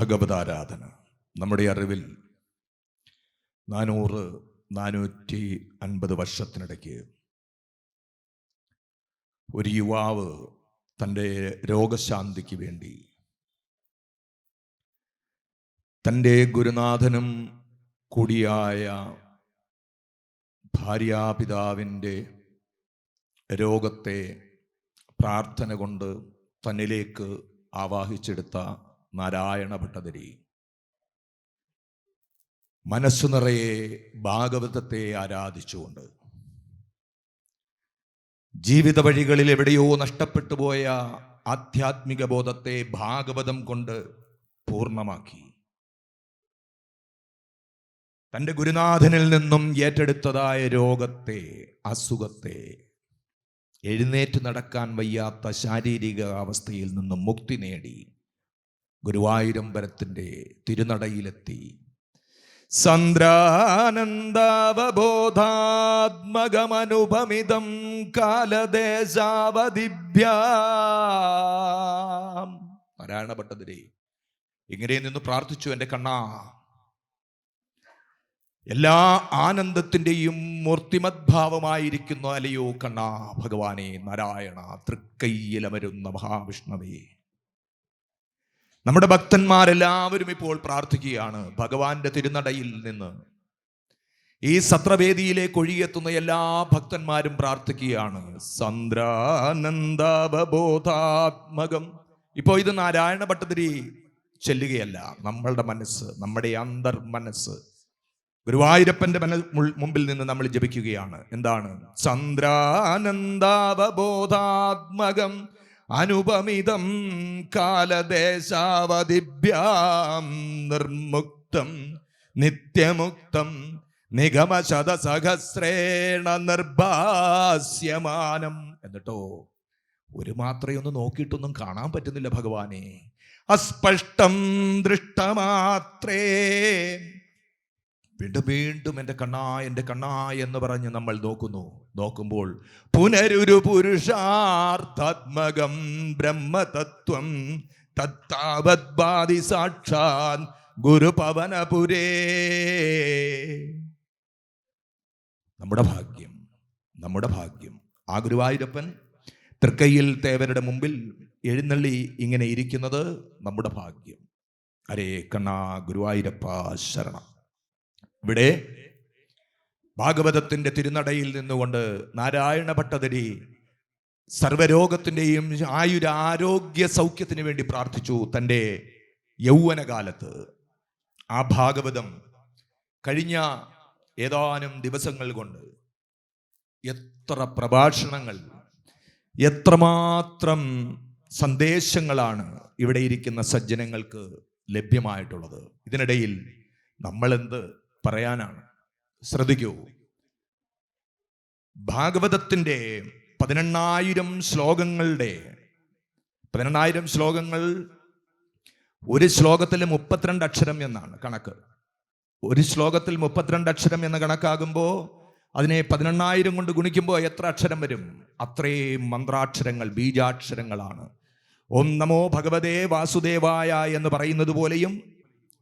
ഭഗവതാരാധന നമ്മുടെ അറിവിൽ 450 വർഷത്തിനിടയ്ക്ക് ഒരു യുവാവ് തൻ്റെ രോഗശാന്തിക്ക് വേണ്ടി തൻ്റെ ഗുരുനാഥനും കൂടിയായ ഭാര്യാപിതാവിൻ്റെ രോഗത്തെ പ്രാർത്ഥന കൊണ്ട് തന്നിലേക്ക് ആവാഹിച്ചെടുത്ത നാരായണ ഭട്ടതിരി മനസ്സു നിറയെ ഭാഗവതത്തെ ആരാധിച്ചുകൊണ്ട് ജീവിത വഴികളിൽ എവിടെയോ നഷ്ടപ്പെട്ടു പോയ ആധ്യാത്മിക ബോധത്തെ ഭാഗവതം കൊണ്ട് പൂർണ്ണമാക്കി തൻ്റെ ഗുരുനാഥനിൽ നിന്നും ഏറ്റെടുത്തതായ രോഗത്തെ, അസുഖത്തെ, എഴുന്നേറ്റ് നടക്കാൻ വയ്യാത്ത ശാരീരിക അവസ്ഥയിൽ നിന്നും മുക്തി നേടി ഗുരുവായൂരമ്പലത്തിൻ്റെ തിരുനടയിലെത്തി സന്ദ്രാനന്ദാവബോധാത്മകമനുപമിതം കാലദേശാവധിഭ്യാം. നാരായണ ഭട്ടതിരി ഇങ്ങനെ നിന്ന് പ്രാർത്ഥിച്ചു, എൻ്റെ കണ്ണാ, എല്ലാ ആനന്ദത്തിൻ്റെയും മൂർത്തിമദ്ഭാവമായിരിക്കുന്നു അലയോ കണ്ണാ ഭഗവാനെ നാരായണ, തൃക്കൈയിലമരുന്ന മഹാവിഷ്ണവേ. നമ്മുടെ ഭക്തന്മാരെല്ലാവരും ഇപ്പോൾ പ്രാർത്ഥിക്കുകയാണ്. ഭഗവാന്റെ തിരുനടയിൽ നിന്ന് ഈ സത്രവേദിയിലേക്ക് ഒഴുകിയെത്തുന്ന എല്ലാ ഭക്തന്മാരും പ്രാർത്ഥിക്കുകയാണ്. സന്ദ്രാനന്ദാവബോധാത്മകം. ഇപ്പോൾ ഇത് നാരായണ ഭട്ടതിരി ചെല്ലുകയല്ല, നമ്മളുടെ മനസ്സ്, നമ്മുടെ അന്തർമനസ്സ് ഗുരുവായൂരപ്പന്റെ മുമ്പിൽ നിന്ന് നമ്മൾ ജപിക്കുകയാണ്. എന്താണ്? സന്ദ്രാനന്ദാവബോധാത്മകം അനുപമിതം കാലദേശാവധിഭ്യാം നിർമുക്തം നിത്യമുക്തം നിഗമശതസഹസ്രേണ നിർഭാസ്യമാനം. എന്നിട്ടോ ഒരു മാത്രയൊന്ന് നോക്കിയിട്ടൊന്നും കാണാൻ പറ്റുന്നില്ല ഭഗവാനെ. അസ്പഷ്ടം ദൃഷ്ടമാത്രേ. വീണ്ടും വീണ്ടും എൻ്റെ കണ്ണാ, എൻ്റെ കണ്ണാ എന്ന് പറഞ്ഞ് നമ്മൾ നോക്കുമ്പോൾ പുനരൊരു പുരുഷാർത്ഥാത്മകം ബ്രഹ്മതത്വം തത്താവദ്ബാധി സാക്ഷാത് ഗുരുപവനപുരേ. നമ്മുടെ ഭാഗ്യം ആ ഗുരുവായൂരപ്പൻ തൃക്കൈയിൽ തേവരുടെ മുമ്പിൽ എഴുന്നള്ളി ഇങ്ങനെ ഇരിക്കുന്നത് നമ്മുടെ ഭാഗ്യം. അരേ കണ്ണാ ഗുരുവായൂരപ്പ ശരണം. ഇവിടെ ഭാഗവതത്തിന്റെ തിരുനടയിൽ നിന്നുകൊണ്ട് നാരായണ ഭട്ടതിരി സർവരോഗത്തിൻ്റെയും ആയുരാരോഗ്യ സൗഖ്യത്തിന് വേണ്ടി പ്രാർത്ഥിച്ചു. തൻ്റെ യൗവനകാലത്ത് ആ ഭാഗവതം കഴിഞ്ഞ ഏതാനും ദിവസങ്ങൾ കൊണ്ട് എത്ര പ്രഭാഷണങ്ങൾ, എത്രമാത്രം സന്ദേശങ്ങളാണ് ഇവിടെ ഇരിക്കുന്ന സജ്ജനങ്ങൾക്ക് ലഭ്യമായിട്ടുള്ളത്. ഇതിനിടയിൽ നമ്മളെന്ത് പറയാനാണ്? ശ്രദ്ധിക്കൂ. ഭാഗവതത്തിൻ്റെ 18,000 ശ്ലോകങ്ങൾ, ഒരു ശ്ലോകത്തിൽ 32 അക്ഷരം എന്നാണ് കണക്ക്. ഒരു ശ്ലോകത്തിൽ 32 അക്ഷരം എന്ന് കണക്കാകുമ്പോൾ അതിനെ 18,000 കൊണ്ട് ഗുണിക്കുമ്പോൾ എത്ര അക്ഷരം വരും? അത്രയും മന്ത്രാക്ഷരങ്ങൾ, ബീജാക്ഷരങ്ങളാണ്. ഓം നമോ ഭഗവതേ വാസുദേവായ എന്ന് പറയുന്നത് പോലെയും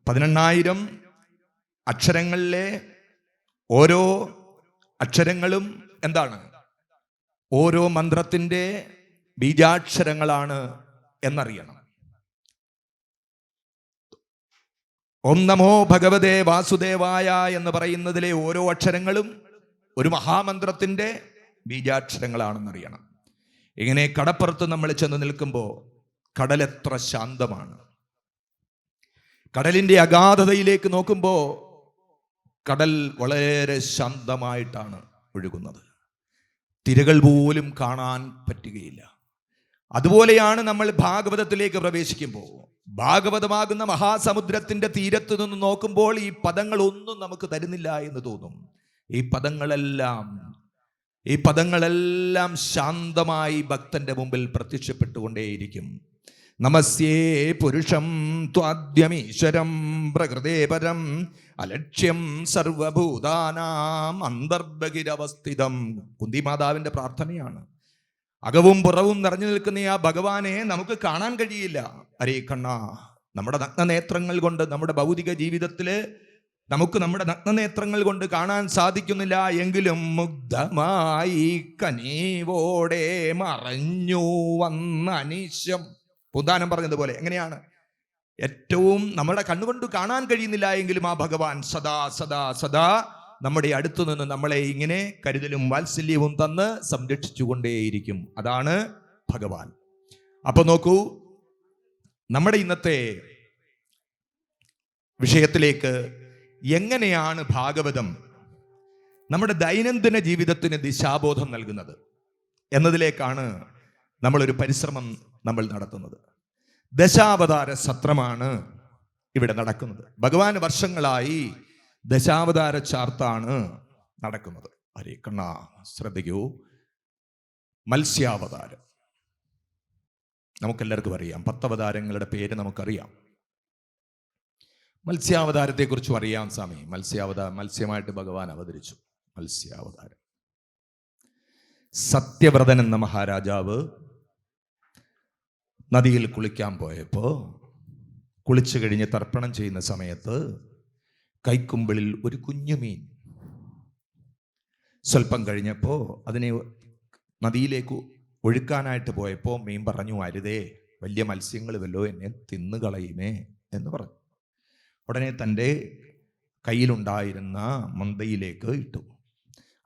18,000 അക്ഷരങ്ങളിലെ ഓരോ അക്ഷരങ്ങളും എന്താണ്? ഓരോ മന്ത്രത്തിൻ്റെ ബീജാക്ഷരങ്ങളാണ് എന്നറിയണം. ഓം നമോ ഭഗവതേ വാസുദേവായ എന്ന് പറയുന്നതിലെ ഓരോ അക്ഷരങ്ങളും ഒരു മഹാമന്ത്രത്തിൻ്റെ ബീജാക്ഷരങ്ങളാണെന്നറിയണം. ഇങ്ങനെ കടപ്പുറത്ത് നമ്മൾ ചെന്ന് നിൽക്കുമ്പോൾ കടൽ എത്ര ശാന്തമാണ്. കടലിൻ്റെ അഗാധതയിലേക്ക് നോക്കുമ്പോൾ കടൽ വളരെ ശാന്തമായിട്ടാണ് ഒഴുകുന്നത്. തിരകൾ പോലും കാണാൻ പറ്റുകയില്ല. അതുപോലെയാണ് നമ്മൾ ഭാഗവതത്തിലേക്ക് പ്രവേശിക്കുമ്പോൾ. ഭാഗവതമാകുന്ന മഹാസമുദ്രത്തിന്റെ തീരത്ത് നിന്ന് നോക്കുമ്പോൾ ഈ പദങ്ങളൊന്നും നമുക്ക് തരുന്നില്ല എന്ന് തോന്നും. ഈ പദങ്ങളെല്ലാം ശാന്തമായി ഭക്തന്റെ മുമ്പിൽ പ്രത്യക്ഷപ്പെട്ടുകൊണ്ടേയിരിക്കും. നമസ്യേ പുരുഷം ത്വാദ്യമീശ്വരം പ്രകൃതേപരം അലക്ഷ്യം സർവഭൂതാനാം അന്തർബഹിരവസ്ഥിതം. കുന്തിമാതാവിന്റെ പ്രാർത്ഥനയാണ്. അകവും പുറവും നിറഞ്ഞു നിൽക്കുന്ന ആ ഭഗവാനെ നമുക്ക് കാണാൻ കഴിയില്ല. അരേ കണ്ണാ, നമ്മുടെ നഗ്നനേത്രങ്ങൾ കൊണ്ട് നമ്മുടെ ഭൗതിക ജീവിതത്തിൽ നമുക്ക് നമ്മുടെ നഗ്നനേത്രങ്ങൾ കൊണ്ട് കാണാൻ സാധിക്കുന്നില്ല എങ്കിലും മുഗ്ധമായി കനീവോടെ മറഞ്ഞു വന്ന അനീശം. പൂന്താനം പറഞ്ഞതുപോലെ എങ്ങനെയാണ്? ഏറ്റവും നമ്മുടെ കണ്ണുകൊണ്ട് കാണാൻ കഴിയുന്നില്ല എങ്കിലും ആ ഭഗവാൻ സദാ സദാ സദാ നമ്മുടെ അടുത്തു നിന്ന് നമ്മളെ ഇങ്ങനെ കരുതലും വാത്സല്യവും തന്ന് സംരക്ഷിച്ചുകൊണ്ടേയിരിക്കും. അതാണ് ഭഗവാൻ. അപ്പൊ നോക്കൂ, നമ്മുടെ ഇന്നത്തെ വിഷയത്തിലേക്ക്, എങ്ങനെയാണ് ഭാഗവതം നമ്മുടെ ദൈനംദിന ജീവിതത്തിന് ദിശാബോധം നൽകുന്നത് എന്നതിലേക്കാണ് നമ്മളൊരു പരിശ്രമം നടത്തുന്നത്. ദശാവതാര സത്രമാണ് ഇവിടെ നടക്കുന്നത്. ഭഗവാൻ വർഷങ്ങളായി ദശാവതാര ചാർത്താണ് നടക്കുന്നത്. ഹരേ കണ്ണ ശ്രദ്ധിക്കൂ. മത്സ്യാവതാരം നമുക്കെല്ലാവർക്കും അറിയാം. 10 അവതാരങ്ങളുടെ പേര് നമുക്കറിയാം. മത്സ്യാവതാരത്തെ കുറിച്ചും അറിയാം സ്വാമി. മത്സ്യമായിട്ട് ഭഗവാൻ അവതരിച്ചു. മത്സ്യാവതാരം. സത്യവ്രതൻ എന്ന മഹാരാജാവ് നദിയിൽ കുളിക്കാൻ പോയപ്പോൾ, കുളിച്ചു കഴിഞ്ഞ് തർപ്പണം ചെയ്യുന്ന സമയത്ത് കൈക്കുമ്പിളിൽ ഒരു കുഞ്ഞുമീൻ. സ്വല്പം കഴിഞ്ഞപ്പോൾ അതിനെ നദിയിലേക്ക് ഒഴുക്കാനായിട്ട് പോയപ്പോൾ മീൻ പറഞ്ഞു, അരുതേ, വലിയ മത്സ്യങ്ങൾ വല്ലോ എന്നെ തിന്നുകളയുമേ എന്ന് പറഞ്ഞു. ഉടനെ തൻ്റെ കയ്യിലുണ്ടായിരുന്ന മന്തയിലേക്ക് ഇട്ടു.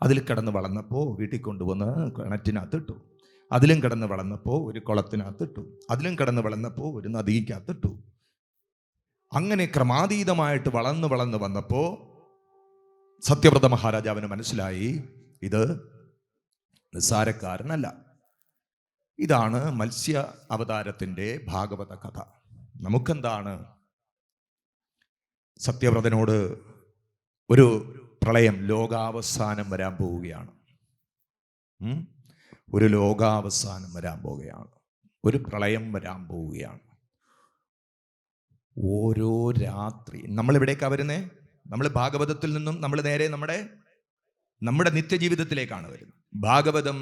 അതിൽ കിടന്ന് വളർന്നപ്പോൾ വീട്ടിൽ കൊണ്ടുവന്ന് കിണറ്റിനകത്തിട്ടു. അതിലും കിടന്ന് വളർന്നപ്പോൾ ഒരു കുളത്തിനകത്തിട്ടു. അതിലും കിടന്ന് വളർന്നപ്പോൾ ഒരു നദിക്കകത്തിട്ടു. അങ്ങനെ ക്രമാതീതമായിട്ട് വളർന്ന് വന്നപ്പോൾ സത്യവ്രത മഹാരാജാവിന് മനസ്സിലായി, ഇത് നിസ്സാരക്കാരനല്ല. ഇതാണ് മത്സ്യ അവതാരത്തിൻ്റെ ഭാഗവത കഥ. നമുക്കെന്താണ്? സത്യവ്രതനോട് ഒരു പ്രളയം, ലോകാവസാനം വരാൻ പോവുകയാണ്. ഒരു ലോകാവസാനം വരാൻ പോവുകയാണ്. ഒരു പ്രളയം വരാൻ പോവുകയാണ്. ഓരോ രാത്രി നമ്മളിവിടേക്കാ വരുന്നേ. നമ്മൾ ഭാഗവതത്തിൽ നിന്നും നമ്മൾ നേരെ നമ്മുടെ നിത്യജീവിതത്തിലേക്കാണ് വരുന്നത്. ഭാഗവതം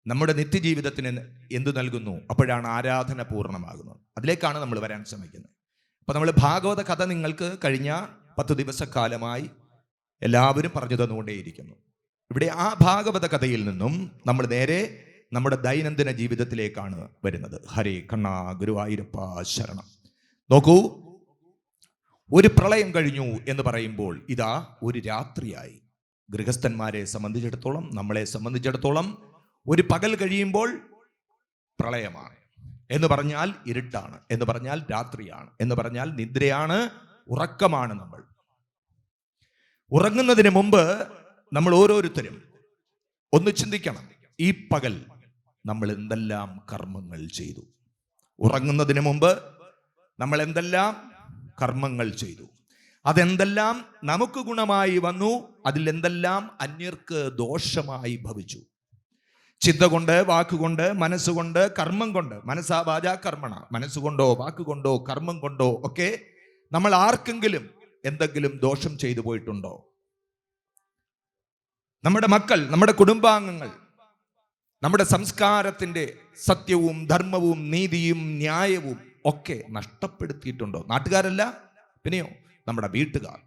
നമ്മുടെ നിത്യജീവിതത്തിന് എന്തു നൽകുന്നു? അപ്പോഴാണ് ആരാധന പൂർണ്ണമാകുന്നത്. അതിലേക്കാണ് നമ്മൾ വരാൻ ശ്രമിക്കുന്നത്. അപ്പൊ നമ്മൾ ഭാഗവത കഥ നിങ്ങൾക്ക് കഴിഞ്ഞ 10 ദിവസക്കാലമായി എല്ലാവരും പറഞ്ഞു തന്നുകൊണ്ടേയിരിക്കുന്നു. ഇവിടെ ആ ഭാഗവത കഥയിൽ നിന്നും നമ്മൾ നേരെ നമ്മുടെ ദൈനംദിന ജീവിതത്തിലേക്കാണ് വരുന്നത്. ഹരേ കണ്ണ ഗുരുവായൂരപ്പ ശരണം. നോക്കൂ, ഒരു പ്രളയം കഴിഞ്ഞു എന്ന് പറയുമ്പോൾ ഇതാ ഒരു രാത്രിയായി. ഗൃഹസ്ഥന്മാരെ സംബന്ധിച്ചിടത്തോളം, നമ്മളെ സംബന്ധിച്ചിടത്തോളം ഒരു പകൽ കഴിയുമ്പോൾ പ്രളയമാണ് എന്ന് പറഞ്ഞാൽ ഇരുട്ടാണ്, എന്ന് പറഞ്ഞാൽ രാത്രിയാണ്, എന്ന് പറഞ്ഞാൽ നിദ്രയാണ്, ഉറക്കമാണ്. നമ്മൾ ഉറങ്ങുന്നതിന് മുമ്പ് നമ്മൾ ഓരോരുത്തരും ഒന്ന് ചിന്തിക്കണം, ഈ പകൽ നമ്മൾ എന്തെല്ലാം കർമ്മങ്ങൾ ചെയ്തു. ഉറങ്ങുന്നതിന് മുമ്പ് നമ്മൾ എന്തെല്ലാം കർമ്മങ്ങൾ ചെയ്തു, അതെന്തെല്ലാം നമുക്ക് ഗുണമായി വന്നു, അതിലെന്തെല്ലാം അന്യർക്ക് ദോഷമായി ഭവിച്ചു. ചിന്ത കൊണ്ട്, വാക്കുകൊണ്ട്, മനസ്സുകൊണ്ട്, കർമ്മം കൊണ്ട്, മനസ്സാ വാചാ കർമ്മണ, മനസ്സുകൊണ്ടോ വാക്കുകൊണ്ടോ കർമ്മം കൊണ്ടോ ഒക്കെ നമ്മൾ ആർക്കെങ്കിലും എന്തെങ്കിലും ദോഷം ചെയ്തു പോയിട്ടുണ്ടോ? നമ്മുടെ മക്കൾ, നമ്മുടെ കുടുംബാംഗങ്ങൾ നമ്മുടെ സംസ്കാരത്തിന്റെ സത്യവും ധർമ്മവും നീതിയും ന്യായവും ഒക്കെ നഷ്ടപ്പെടുത്തിയിട്ടുണ്ടോ? നാട്ടുകാരല്ല, പിന്നെയോ നമ്മുടെ വീട്ടുകാർ,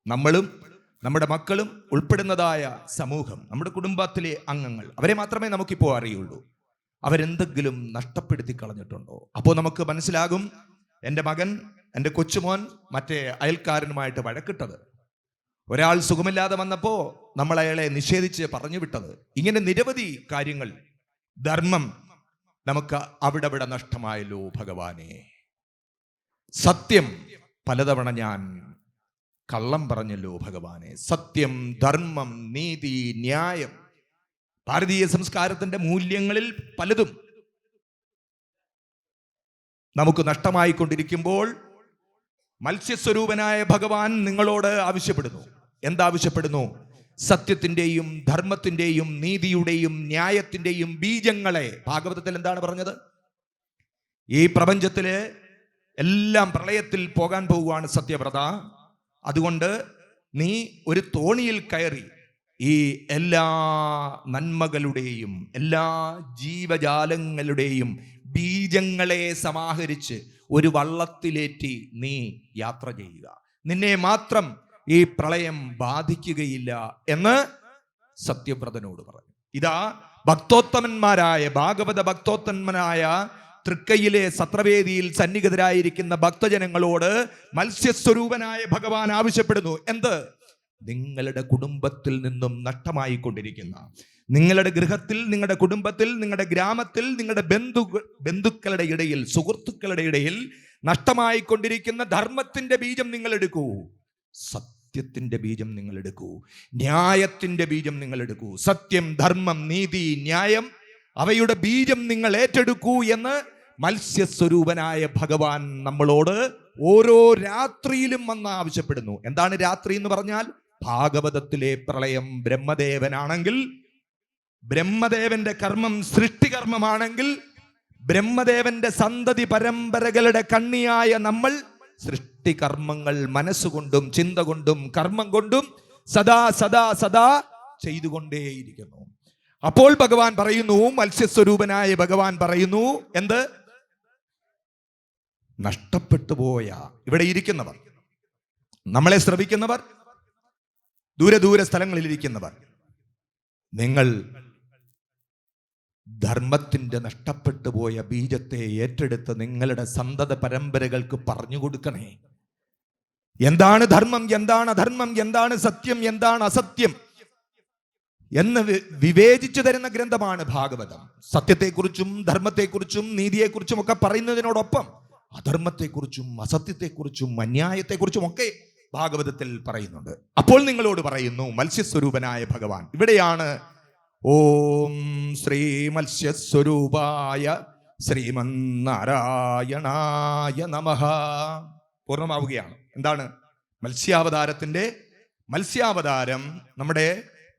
നമ്മളും നമ്മുടെ മക്കളും ഉൾപ്പെടുന്നതായ സമൂഹം, നമ്മുടെ കുടുംബത്തിലെ അംഗങ്ങൾ, അവരെ മാത്രമേ നമുക്കിപ്പോൾ അറിയുള്ളൂ. അവരെന്തെങ്കിലും നഷ്ടപ്പെടുത്തി കളഞ്ഞിട്ടുണ്ടോ? അപ്പോൾ നമുക്ക് മനസ്സിലാകും, എൻ്റെ മകൻ, എൻ്റെ കൊച്ചുമോൻ മറ്റേ അയൽക്കാരനുമായിട്ട് വഴക്കിട്ടത്, ഒരാൾ സുഖമില്ലാതെ വന്നപ്പോൾ നമ്മൾ അയാളെ നിഷേധിച്ച് പറഞ്ഞു വിട്ടത്, ഇങ്ങനെ നിരവധി കാര്യങ്ങൾ, ധർമ്മം നമുക്ക് അവിടെ നഷ്ടമായല്ലോ ഭഗവാനെ. സത്യം പലതവണ ഞാൻ കള്ളം പറഞ്ഞല്ലോ ഭഗവാനെ. സത്യം, ധർമ്മം, നീതി, ന്യായം, ഭാരതീയ സംസ്കാരത്തിന്റെ മൂല്യങ്ങളിൽ പലതും നമുക്ക് നഷ്ടമായിക്കൊണ്ടിരിക്കുമ്പോൾ മത്സ്യസ്വരൂപനായ ഭഗവാൻ നിങ്ങളോട് ആവശ്യപ്പെടുന്നു. എന്താവശ്യപ്പെടുന്നു? സത്യത്തിന്റെയും ധർമ്മത്തിന്റെയും നീതിയുടെയും ന്യായത്തിന്റെയും ബീജങ്ങളെ. ഭാഗവതത്തിൽ എന്താണ് പറഞ്ഞത്? ഈ പ്രപഞ്ചത്തില് എല്ലാം പ്രളയത്തിൽ പോകാൻ പോവുകയാണ് സത്യവ്രത. അതുകൊണ്ട് നീ ഒരു തോണിയിൽ കയറി ഈ എല്ലാ നന്മകളുടെയും എല്ലാ ജീവജാലങ്ങളുടെയും ബീജങ്ങളെ സമാഹരിച്ച് ഒരു വള്ളത്തിലേറ്റി നീ യാത്ര ചെയ്യുക, നിന്നെ മാത്രം ഈ പ്രളയം ബാധിക്കുകയില്ല എന്ന് സത്യവ്രതനോട് പറഞ്ഞു. ഇതാ ഭക്തോത്തമന്മാരായ ഭാഗവത ഭക്തോത്തമനായ തൃക്കയിലെ സത്രവേദിയിൽ സന്നിഹിതരായിരിക്കുന്ന ഭക്തജനങ്ങളോട് മത്സ്യസ്വരൂപനായ ഭഗവാൻ ആവശ്യപ്പെടുന്നു. എന്ത്? നിങ്ങളുടെ കുടുംബത്തിൽ നിന്നും നഷ്ടമായിക്കൊണ്ടിരിക്കുന്ന, നിങ്ങളുടെ ഗൃഹത്തിൽ, നിങ്ങളുടെ കുടുംബത്തിൽ, നിങ്ങളുടെ ഗ്രാമത്തിൽ, നിങ്ങളുടെ ബന്ധുക്കളുടെ ഇടയിൽ, സുഹൃത്തുക്കളുടെ ഇടയിൽ നഷ്ടമായിക്കൊണ്ടിരിക്കുന്ന ധർമ്മത്തിന്റെ ബീജം നിങ്ങൾ എടുക്കൂ, സത്യത്തിന്റെ ബീജം നിങ്ങൾ എടുക്കൂ, ന്യായത്തിന്റെ ബീജം നിങ്ങൾ എടുക്കൂ. സത്യം, ധർമ്മം, നീതി, ന്യായം, അവയുടെ ബീജം നിങ്ങൾ ഏറ്റെടുക്കൂ എന്ന് മത്സ്യസ്വരൂപനായ ഭഗവാൻ നമ്മളോട് ഓരോ രാത്രിയിലും വന്ന് ആവശ്യപ്പെടുന്നു. എന്താണ് രാത്രി എന്ന് പറഞ്ഞാൽ? ഭാഗവതത്തിലെ പ്രളയം ബ്രഹ്മദേവനാണെങ്കിൽ, ബ്രഹ്മദേവന്റെ കർമ്മം സൃഷ്ടികർമ്മമാണെങ്കിൽ, ബ്രഹ്മദേവന്റെ സന്തതി പരമ്പരകളുടെ കണ്ണിയായ നമ്മൾ സൃഷ്ടികർമ്മങ്ങൾ മനസ്സുകൊണ്ടും ചിന്ത കൊണ്ടും കർമ്മം കൊണ്ടും സദാ സദാ സദാ ചെയ്തുകൊണ്ടേയിരിക്കുന്നു. അപ്പോൾ ഭഗവാൻ പറയുന്നു, മത്സ്യസ്വരൂപനായ ഭഗവാൻ പറയുന്നു, എന്ത്? നഷ്ടപ്പെട്ടു പോയ ഇവിടെ ഇരിക്കുന്നവർ, നമ്മളെ ശ്രവിക്കുന്നവർ, ദൂരെ ദൂരെ സ്ഥലങ്ങളിൽ ഇരിക്കുന്നവർ, നിങ്ങൾ ധർമ്മത്തിന്റെ നഷ്ടപ്പെട്ടു പോയ ബീജത്തെ ഏറ്റെടുത്ത് നിങ്ങളുടെ സന്തത പരമ്പരകൾക്ക് പറഞ്ഞു കൊടുക്കണേ. എന്താണ് ധർമ്മം, എന്താണ് അധർമ്മം, എന്താണ് സത്യം, എന്താണ് അസത്യം എന്ന് വിവേചിച്ചു തരുന്ന ഗ്രന്ഥമാണ് ഭാഗവതം. സത്യത്തെക്കുറിച്ചും ധർമ്മത്തെക്കുറിച്ചും നീതിയെക്കുറിച്ചും ഒക്കെ പറയുന്നതിനോടൊപ്പം അധർമ്മത്തെക്കുറിച്ചും അസത്യത്തെക്കുറിച്ചും അന്യായത്തെക്കുറിച്ചും ഒക്കെ ഭാഗവതത്തിൽ പറയുന്നുണ്ട്. അപ്പോൾ നിങ്ങളോട് പറയുന്നു മത്സ്യസ്വരൂപനായ ഭഗവാൻ. ഇവിടെയാണ് ഓം ശ്രീ മത്സ്യസ്വരൂപായ ശ്രീമന്നാരായണായ നമഃ പൂർണ്ണമാവുകയാണ്. എന്താണ്? മത്സ്യാവതാരം നമ്മുടെ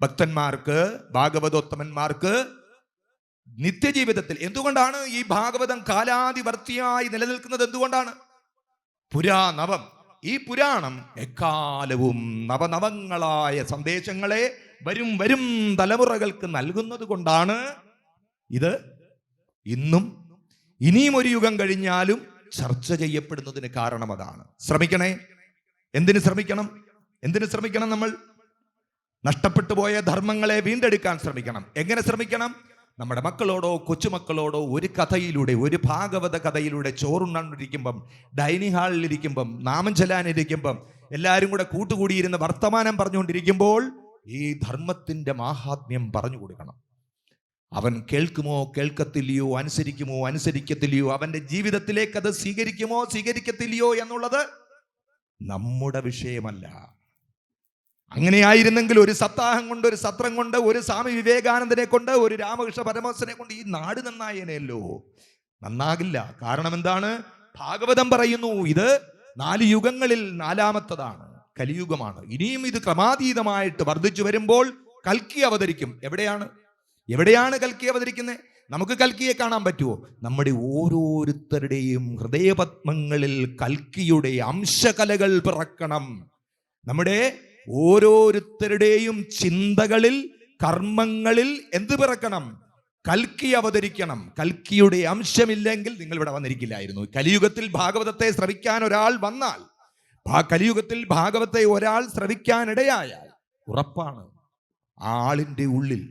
ഭക്തന്മാർക്ക്, ഭാഗവതോത്തമന്മാർക്ക് നിത്യജീവിതത്തിൽ എന്തുകൊണ്ടാണ് ഈ ഭാഗവതം കാലാതിവർത്തിയായി നിലനിൽക്കുന്നത്? എന്തുകൊണ്ടാണ്? പുരാനവം. ഈ പുരാണം എക്കാലവും നവനവങ്ങളായ സന്ദേശങ്ങളെ വരും വരും തലമുറകൾക്ക് നൽകുന്നത് കൊണ്ടാണ് ഇത് ഇന്നും ഇനിയും ഒരു യുഗം കഴിഞ്ഞാലും ചർച്ച ചെയ്യപ്പെടുന്നതിന് കാരണം അതാണ്. ശ്രമിക്കണേ. എന്തിനു ശ്രമിക്കണം? നമ്മൾ നഷ്ടപ്പെട്ടു പോയ ധർമ്മങ്ങളെ വീണ്ടെടുക്കാൻ ശ്രമിക്കണം. എങ്ങനെ ശ്രമിക്കണം? നമ്മുടെ മക്കളോടോ കൊച്ചുമക്കളോടോ ഒരു കഥയിലൂടെ, ഒരു ഭാഗവത കഥയിലൂടെ ചോറുണ്ണാണ്ടിരിക്കുമ്പം, ഡൈനിങ് ഹാളിലിരിക്കുമ്പം, നാമം ചെല്ലാനിരിക്കുമ്പം, എല്ലാവരും കൂടെ കൂട്ടുകൂടിയിരുന്ന് വർത്തമാനം പറഞ്ഞുകൊണ്ടിരിക്കുമ്പോൾ ഈ ധർമ്മത്തിന്റെ മാഹാത്മ്യം പറഞ്ഞു കൊടുക്കണം. അവൻ കേൾക്കുമോ കേൾക്കത്തില്ലയോ, അനുസരിക്കുമോ അനുസരിക്കത്തില്ലയോ, അവന്റെ ജീവിതത്തിലേക്ക് അത് സ്വീകരിക്കുമോ സ്വീകരിക്കത്തില്ലയോ എന്നുള്ളത് നമ്മുടെ വിഷയമല്ല. അങ്ങനെയായിരുന്നെങ്കിൽ ഒരു സപ്താഹം കൊണ്ട്, ഒരു സത്രം കൊണ്ട്, ഒരു സ്വാമി വിവേകാനന്ദനെ കൊണ്ട്, ഒരു രാമകൃഷ്ണ പരമഹംസനെ കൊണ്ട് ഈ നാട് നന്നായേനെയല്ലോ. നന്നാകില്ല. കാരണം എന്താണ്? ഭാഗവതം പറയുന്നു ഇത് 4 യുഗങ്ങളിൽ 4ാമത്തതാണ്, കലിയുഗമാണ്. ഇനിയും ഇത് ക്രമാതീതമായിട്ട് വർദ്ധിച്ചു വരുമ്പോൾ കൽക്കി അവതരിക്കും. എവിടെയാണ് കൽക്കി അവതരിക്കുന്നത്? നമുക്ക് കൽക്കിയെ കാണാൻ പറ്റുമോ? നമ്മുടെ ഓരോരുത്തരുടെയും ഹൃദയപത്മങ്ങളിൽ കൽക്കിയുടെ അംശകലകൾ പിറക്കണം. നമ്മുടെ ഓരോരുത്തരുടെയും ചിന്തകളിൽ, കർമ്മങ്ങളിൽ എന്ത് പിറക്കണം? കൽക്കി അവതരിക്കണം. കൽക്കിയുടെ അംശമില്ലെങ്കിൽ നിങ്ങൾ ഇവിടെ വന്നിരിക്കില്ലായിരുന്നു. കലിയുഗത്തിൽ ഭാഗവതത്തെ ശ്രവിക്കാൻ ഒരാൾ വന്നാൽ, കലിയുഗത്തിൽ ഭാഗവത്തെ ഒരാൾ ശ്രവിക്കാനിടയായാൽ ഉറപ്പാണ് ആ ആളിൻ്റെ ഉള്ളിൽ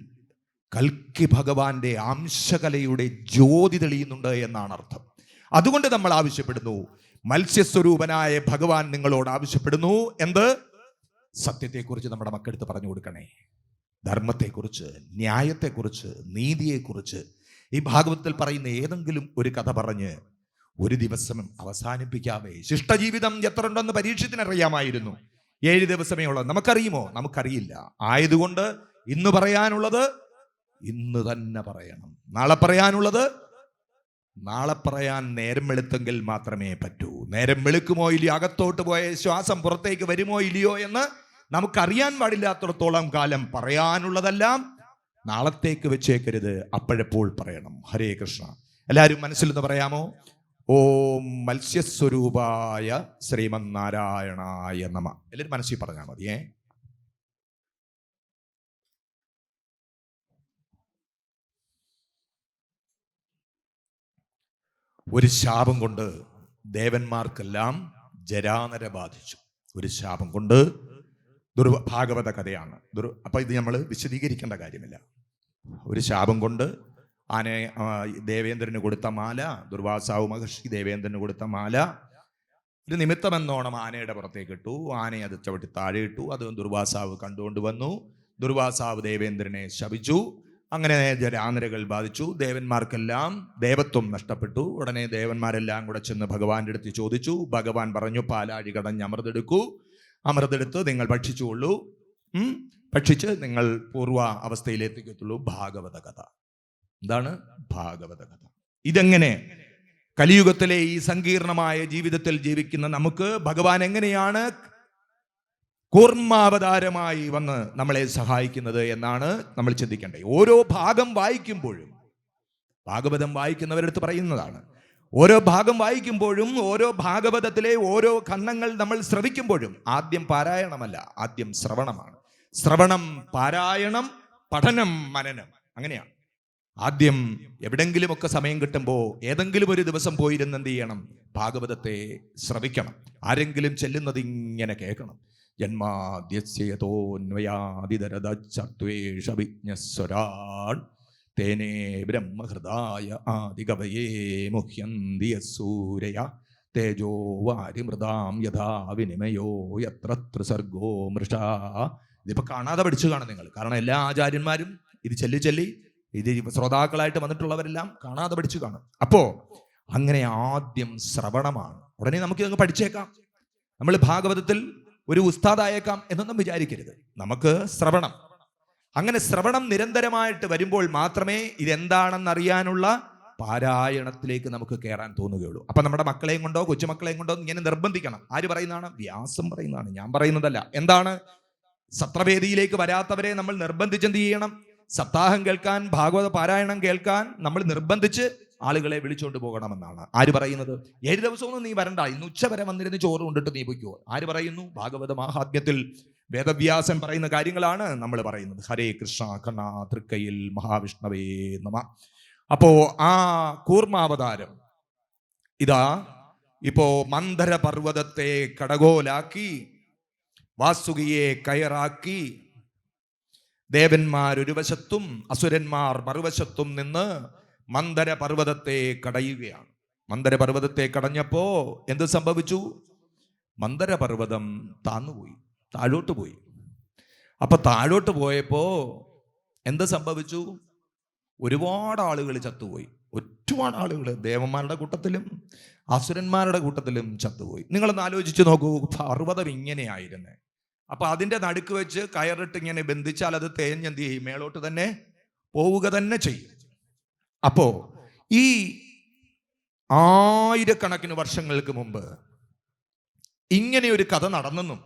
കൽക്കി ഭഗവാന്റെ അംശകലയുടെ ജ്യോതി തെളിയുന്നുണ്ട് എന്നാണ് അർത്ഥം. അതുകൊണ്ട് നമ്മൾ ആവശ്യപ്പെടുന്നു, മത്സ്യസ്വരൂപനായ ഭഗവാൻ നിങ്ങളോട് ആവശ്യപ്പെടുന്നു. എന്ത്? സത്യത്തെക്കുറിച്ച് നമ്മുടെ മക്കളെടുത്ത് പറഞ്ഞു കൊടുക്കണേ. ധർമ്മത്തെക്കുറിച്ച്, ന്യായത്തെക്കുറിച്ച്, നീതിയെക്കുറിച്ച് ഈ ഭാഗവതത്തിൽ പറയുന്ന ഏതെങ്കിലും ഒരു കഥ പറഞ്ഞ് ഒരു ദിവസം അവസാനിപ്പിക്കാവേ. ശിഷ്ടജീവിതം എത്ര ഉണ്ടെന്ന് പരീക്ഷത്തിനറിയാമായിരുന്നു. 7 ദിവസമേ ഉള്ളത്. നമുക്കറിയുമോ? നമുക്കറിയില്ല. ആയതുകൊണ്ട് ഇന്ന് പറയാനുള്ളത് ഇന്ന് തന്നെ പറയണം. നാളെ പറയാനുള്ളത് നാളെ പറയാൻ നേരം വെളുത്തെങ്കിൽ മാത്രമേ പറ്റൂ. നേരം വെളുക്കുമോ ഇല്ലയോ, അകത്തോട്ട് പോയ ശ്വാസം പുറത്തേക്ക് വരുമോ ഇല്ലയോ എന്ന് നമുക്കറിയാൻ പാടില്ലാത്തിടത്തോളം കാലം പറയാനുള്ളതെല്ലാം നാളത്തേക്ക് വെച്ചേക്കരുത്, അപ്പോഴെപ്പോൾ പറയണം. ഹരേ കൃഷ്ണ. എല്ലാവരും മനസ്സിൽ നിന്ന് പറയാമോ? ഓം മത്സ്യസ്വരൂപായ ശ്രീമന്നാരായണായ നമഃ. എല്ലാവരും മനസ്സിൽ പറഞ്ഞാൽ മതിയേ. ഒരു ശാപം കൊണ്ട് ദേവന്മാർക്കെല്ലാം ജരാനര ബാധിച്ചു. ഒരു ശാപം കൊണ്ട് ഭാഗവത കഥയാണ്. അപ്പൊ ഇത് നമ്മൾ വിശദീകരിക്കേണ്ട കാര്യമില്ല. ഒരു ശാപം കൊണ്ട് ദേവേന്ദ്രന് കൊടുത്ത മാല, ദുർവാസാവ് മഹർഷി ദേവേന്ദ്രന് കൊടുത്ത മാല ഒരു നിമിത്തമെന്നോണം ആനയുടെ പുറത്തേക്ക് ഇട്ടു. ആനയെ അത് ചവിട്ടി താഴെ ഇട്ടു. അത് ദുർവാസാവ് കണ്ടുകൊണ്ട് വന്നു. ദുർവാസാവ് ദേവേന്ദ്രനെ ശപിച്ചു. അങ്ങനെ ജരാനരകൾ ബാധിച്ചു. ദേവന്മാർക്കെല്ലാം ദേവത്വം നഷ്ടപ്പെട്ടു. ഉടനെ ദേവന്മാരെല്ലാം കൂടെ ചെന്ന് ഭഗവാന്റെ അടുത്ത് ചോദിച്ചു. ഭഗവാൻ പറഞ്ഞു, പാലാഴി കടഞ്ഞ് അമൃതെടുക്കൂ, അമൃതെടുത്ത് നിങ്ങൾ ഭക്ഷിച്ചുകൊള്ളൂ, ഭക്ഷിച്ച് നിങ്ങൾ പൂർവ്വ അവസ്ഥയിലെത്തിക്കത്തുള്ളൂ. ഭാഗവത കഥ. എന്താണ് ഭാഗവത കഥ? ഇതെങ്ങനെ കലിയുഗത്തിലെ ഈ സങ്കീർണമായ ജീവിതത്തിൽ ജീവിക്കുന്ന നമുക്ക് ഭഗവാൻ എങ്ങനെയാണ് കൂർമാവതാരമായി വന്ന് നമ്മളെ സഹായിക്കുന്നത് എന്നാണ് നമ്മൾ ചിന്തിക്കേണ്ടത്. ഓരോ ഭാഗം വായിക്കുമ്പോഴും, ഭാഗവതം വായിക്കുന്നവരടുത്ത് പറയുന്നതാണ്, ഓരോ ഭാഗം വായിക്കുമ്പോഴും ഓരോ ഭാഗവതത്തിലെ ഓരോ ഖണ്ഡങ്ങൾ നമ്മൾ ശ്രവിക്കുമ്പോഴും ആദ്യം പാരായണമല്ല, ആദ്യം ശ്രവണമാണ്. ശ്രവണം, പാരായണം, പഠനം, മനനം, അങ്ങനെയാണ്. ആദ്യം എവിടെങ്കിലുമൊക്കെ സമയം കിട്ടുമ്പോൾ ഏതെങ്കിലും ഒരു ദിവസം പോയിരുന്ന് എന്ത് ചെയ്യണം? ഭാഗവതത്തെ ശ്രവിക്കണം. ആരെങ്കിലും ചെല്ലുന്നത് ഇങ്ങനെ കേൾക്കണം. ജന്മാദ്യസ്യതോന്വയാദിതരദച്ഛത്വേഷവിജ്ഞസ്വരാൺ തേനേ ബ്രഹ്മഹൃദായ ആദികവയേ മുഹ്യന്തി യസ്സൂരയ തേജോ വാരിമൃതാം യഥാ വിനിമയോ യത്ര ത്രിസർഗോ മൃഷാ. ഇതിപ്പോൾ കാണാതെ പഠിച്ചു കാണും നിങ്ങൾ. കാരണം എല്ലാ ആചാര്യന്മാരും ഇത് ചൊല്ലി ഇത് ശ്രോതാക്കളായിട്ട് വന്നിട്ടുള്ളവരെല്ലാം കാണാതെ പഠിച്ചു കാണും. അപ്പോ അങ്ങനെ ആദ്യം ശ്രവണമാണ്. ഉടനെ നമുക്ക് ഇതങ്ങ് പഠിച്ചേക്കാം, നമ്മൾ ഭാഗവതത്തിൽ ഒരു ഉസ്താദായേക്കാം എന്നൊന്നും വിചാരിക്കരുത്. നമുക്ക് ശ്രവണം, അങ്ങനെ ശ്രവണം നിരന്തരമായിട്ട് വരുമ്പോൾ മാത്രമേ ഇതെന്താണെന്നറിയാനുള്ള പാരായണത്തിലേക്ക് നമുക്ക് കയറാൻ തോന്നുകയുള്ളൂ. അപ്പൊ നമ്മുടെ മക്കളെയും കൊണ്ടോ കൊച്ചുമക്കളെയും കൊണ്ടോ ഇങ്ങനെ നിർബന്ധിക്കണം. ആര് പറയുന്നതാണ്? വ്യാസം പറയുന്നതാണ്, ഞാൻ പറയുന്നതല്ല. എന്താണ്? സത്രവേദിയിലേക്ക് വരാത്തവരെ നമ്മൾ നിർബന്ധിച്ച് എന്ത് ചെയ്യണം? സപ്താഹം കേൾക്കാൻ, ഭാഗവത പാരായണം കേൾക്കാൻ നമ്മൾ നിർബന്ധിച്ച് ആളുകളെ വിളിച്ചുകൊണ്ട് പോകണമെന്നാണ്. ആര് പറയുന്നത്? 7 ദിവസമൊന്നും നീ വരണ്ട, ഇന്ന് ഉച്ച വരെ വന്നിരുന്ന് ചോറ് കൊണ്ടിട്ട് നീ പൊയ്ക്കോ. ആര് പറയുന്നു? ഭാഗവത മാഹാത്മ്യത്തിൽ വേദവ്യാസൻ പറയുന്ന കാര്യങ്ങളാണ് നമ്മൾ പറയുന്നത്. ഹരേ കൃഷ്ണ കണ്ണ തൃക്കയിൽ മഹാവിഷ്ണവേ നമ. അപ്പോ ആ കൂർമാവതാരം ഇതാ ഇപ്പോ മന്ദര പർവ്വതത്തെ കടകോലാക്കി, വാസുകിയെ കയറാക്കി, ദേവന്മാർ ഒരു വശത്തും അസുരന്മാർ മറുവശത്തും നിന്ന് മന്ദര പർവ്വതത്തെ കടയുകയാണ്. മന്ദര പർവ്വതത്തെ കടഞ്ഞപ്പോ എന്ത് സംഭവിച്ചു? മന്ദര പർവ്വതം താന്നുപോയി, താഴോട്ട് പോയി. അപ്പൊ താഴോട്ട് പോയപ്പോ എന്ത് സംഭവിച്ചു? ഒരുപാട് ആളുകൾ ചത്തുപോയി. ഒരുപാട് ആളുകൾ ദേവന്മാരുടെ കൂട്ടത്തിലും അസുരന്മാരുടെ കൂട്ടത്തിലും ചത്തുപോയി. നിങ്ങളൊന്ന് ആലോചിച്ച് നോക്കൂ, പർവ്വതം ഇങ്ങനെയായിരുന്നേ. അപ്പൊ അതിന്റെ നടുക്ക് വെച്ച് കയറിട്ട് ഇങ്ങനെ ബന്ധിച്ചാൽ അത് തേഞ്ഞെന്ത് ചെയ്യും? മേളോട്ട് തന്നെ പോവുക തന്നെ ചെയ്യും. അപ്പോ ഈ ആയിരക്കണക്കിന് വർഷങ്ങൾക്ക് മുമ്പ് ഇങ്ങനെ ഒരു കഥ നടന്നെന്നും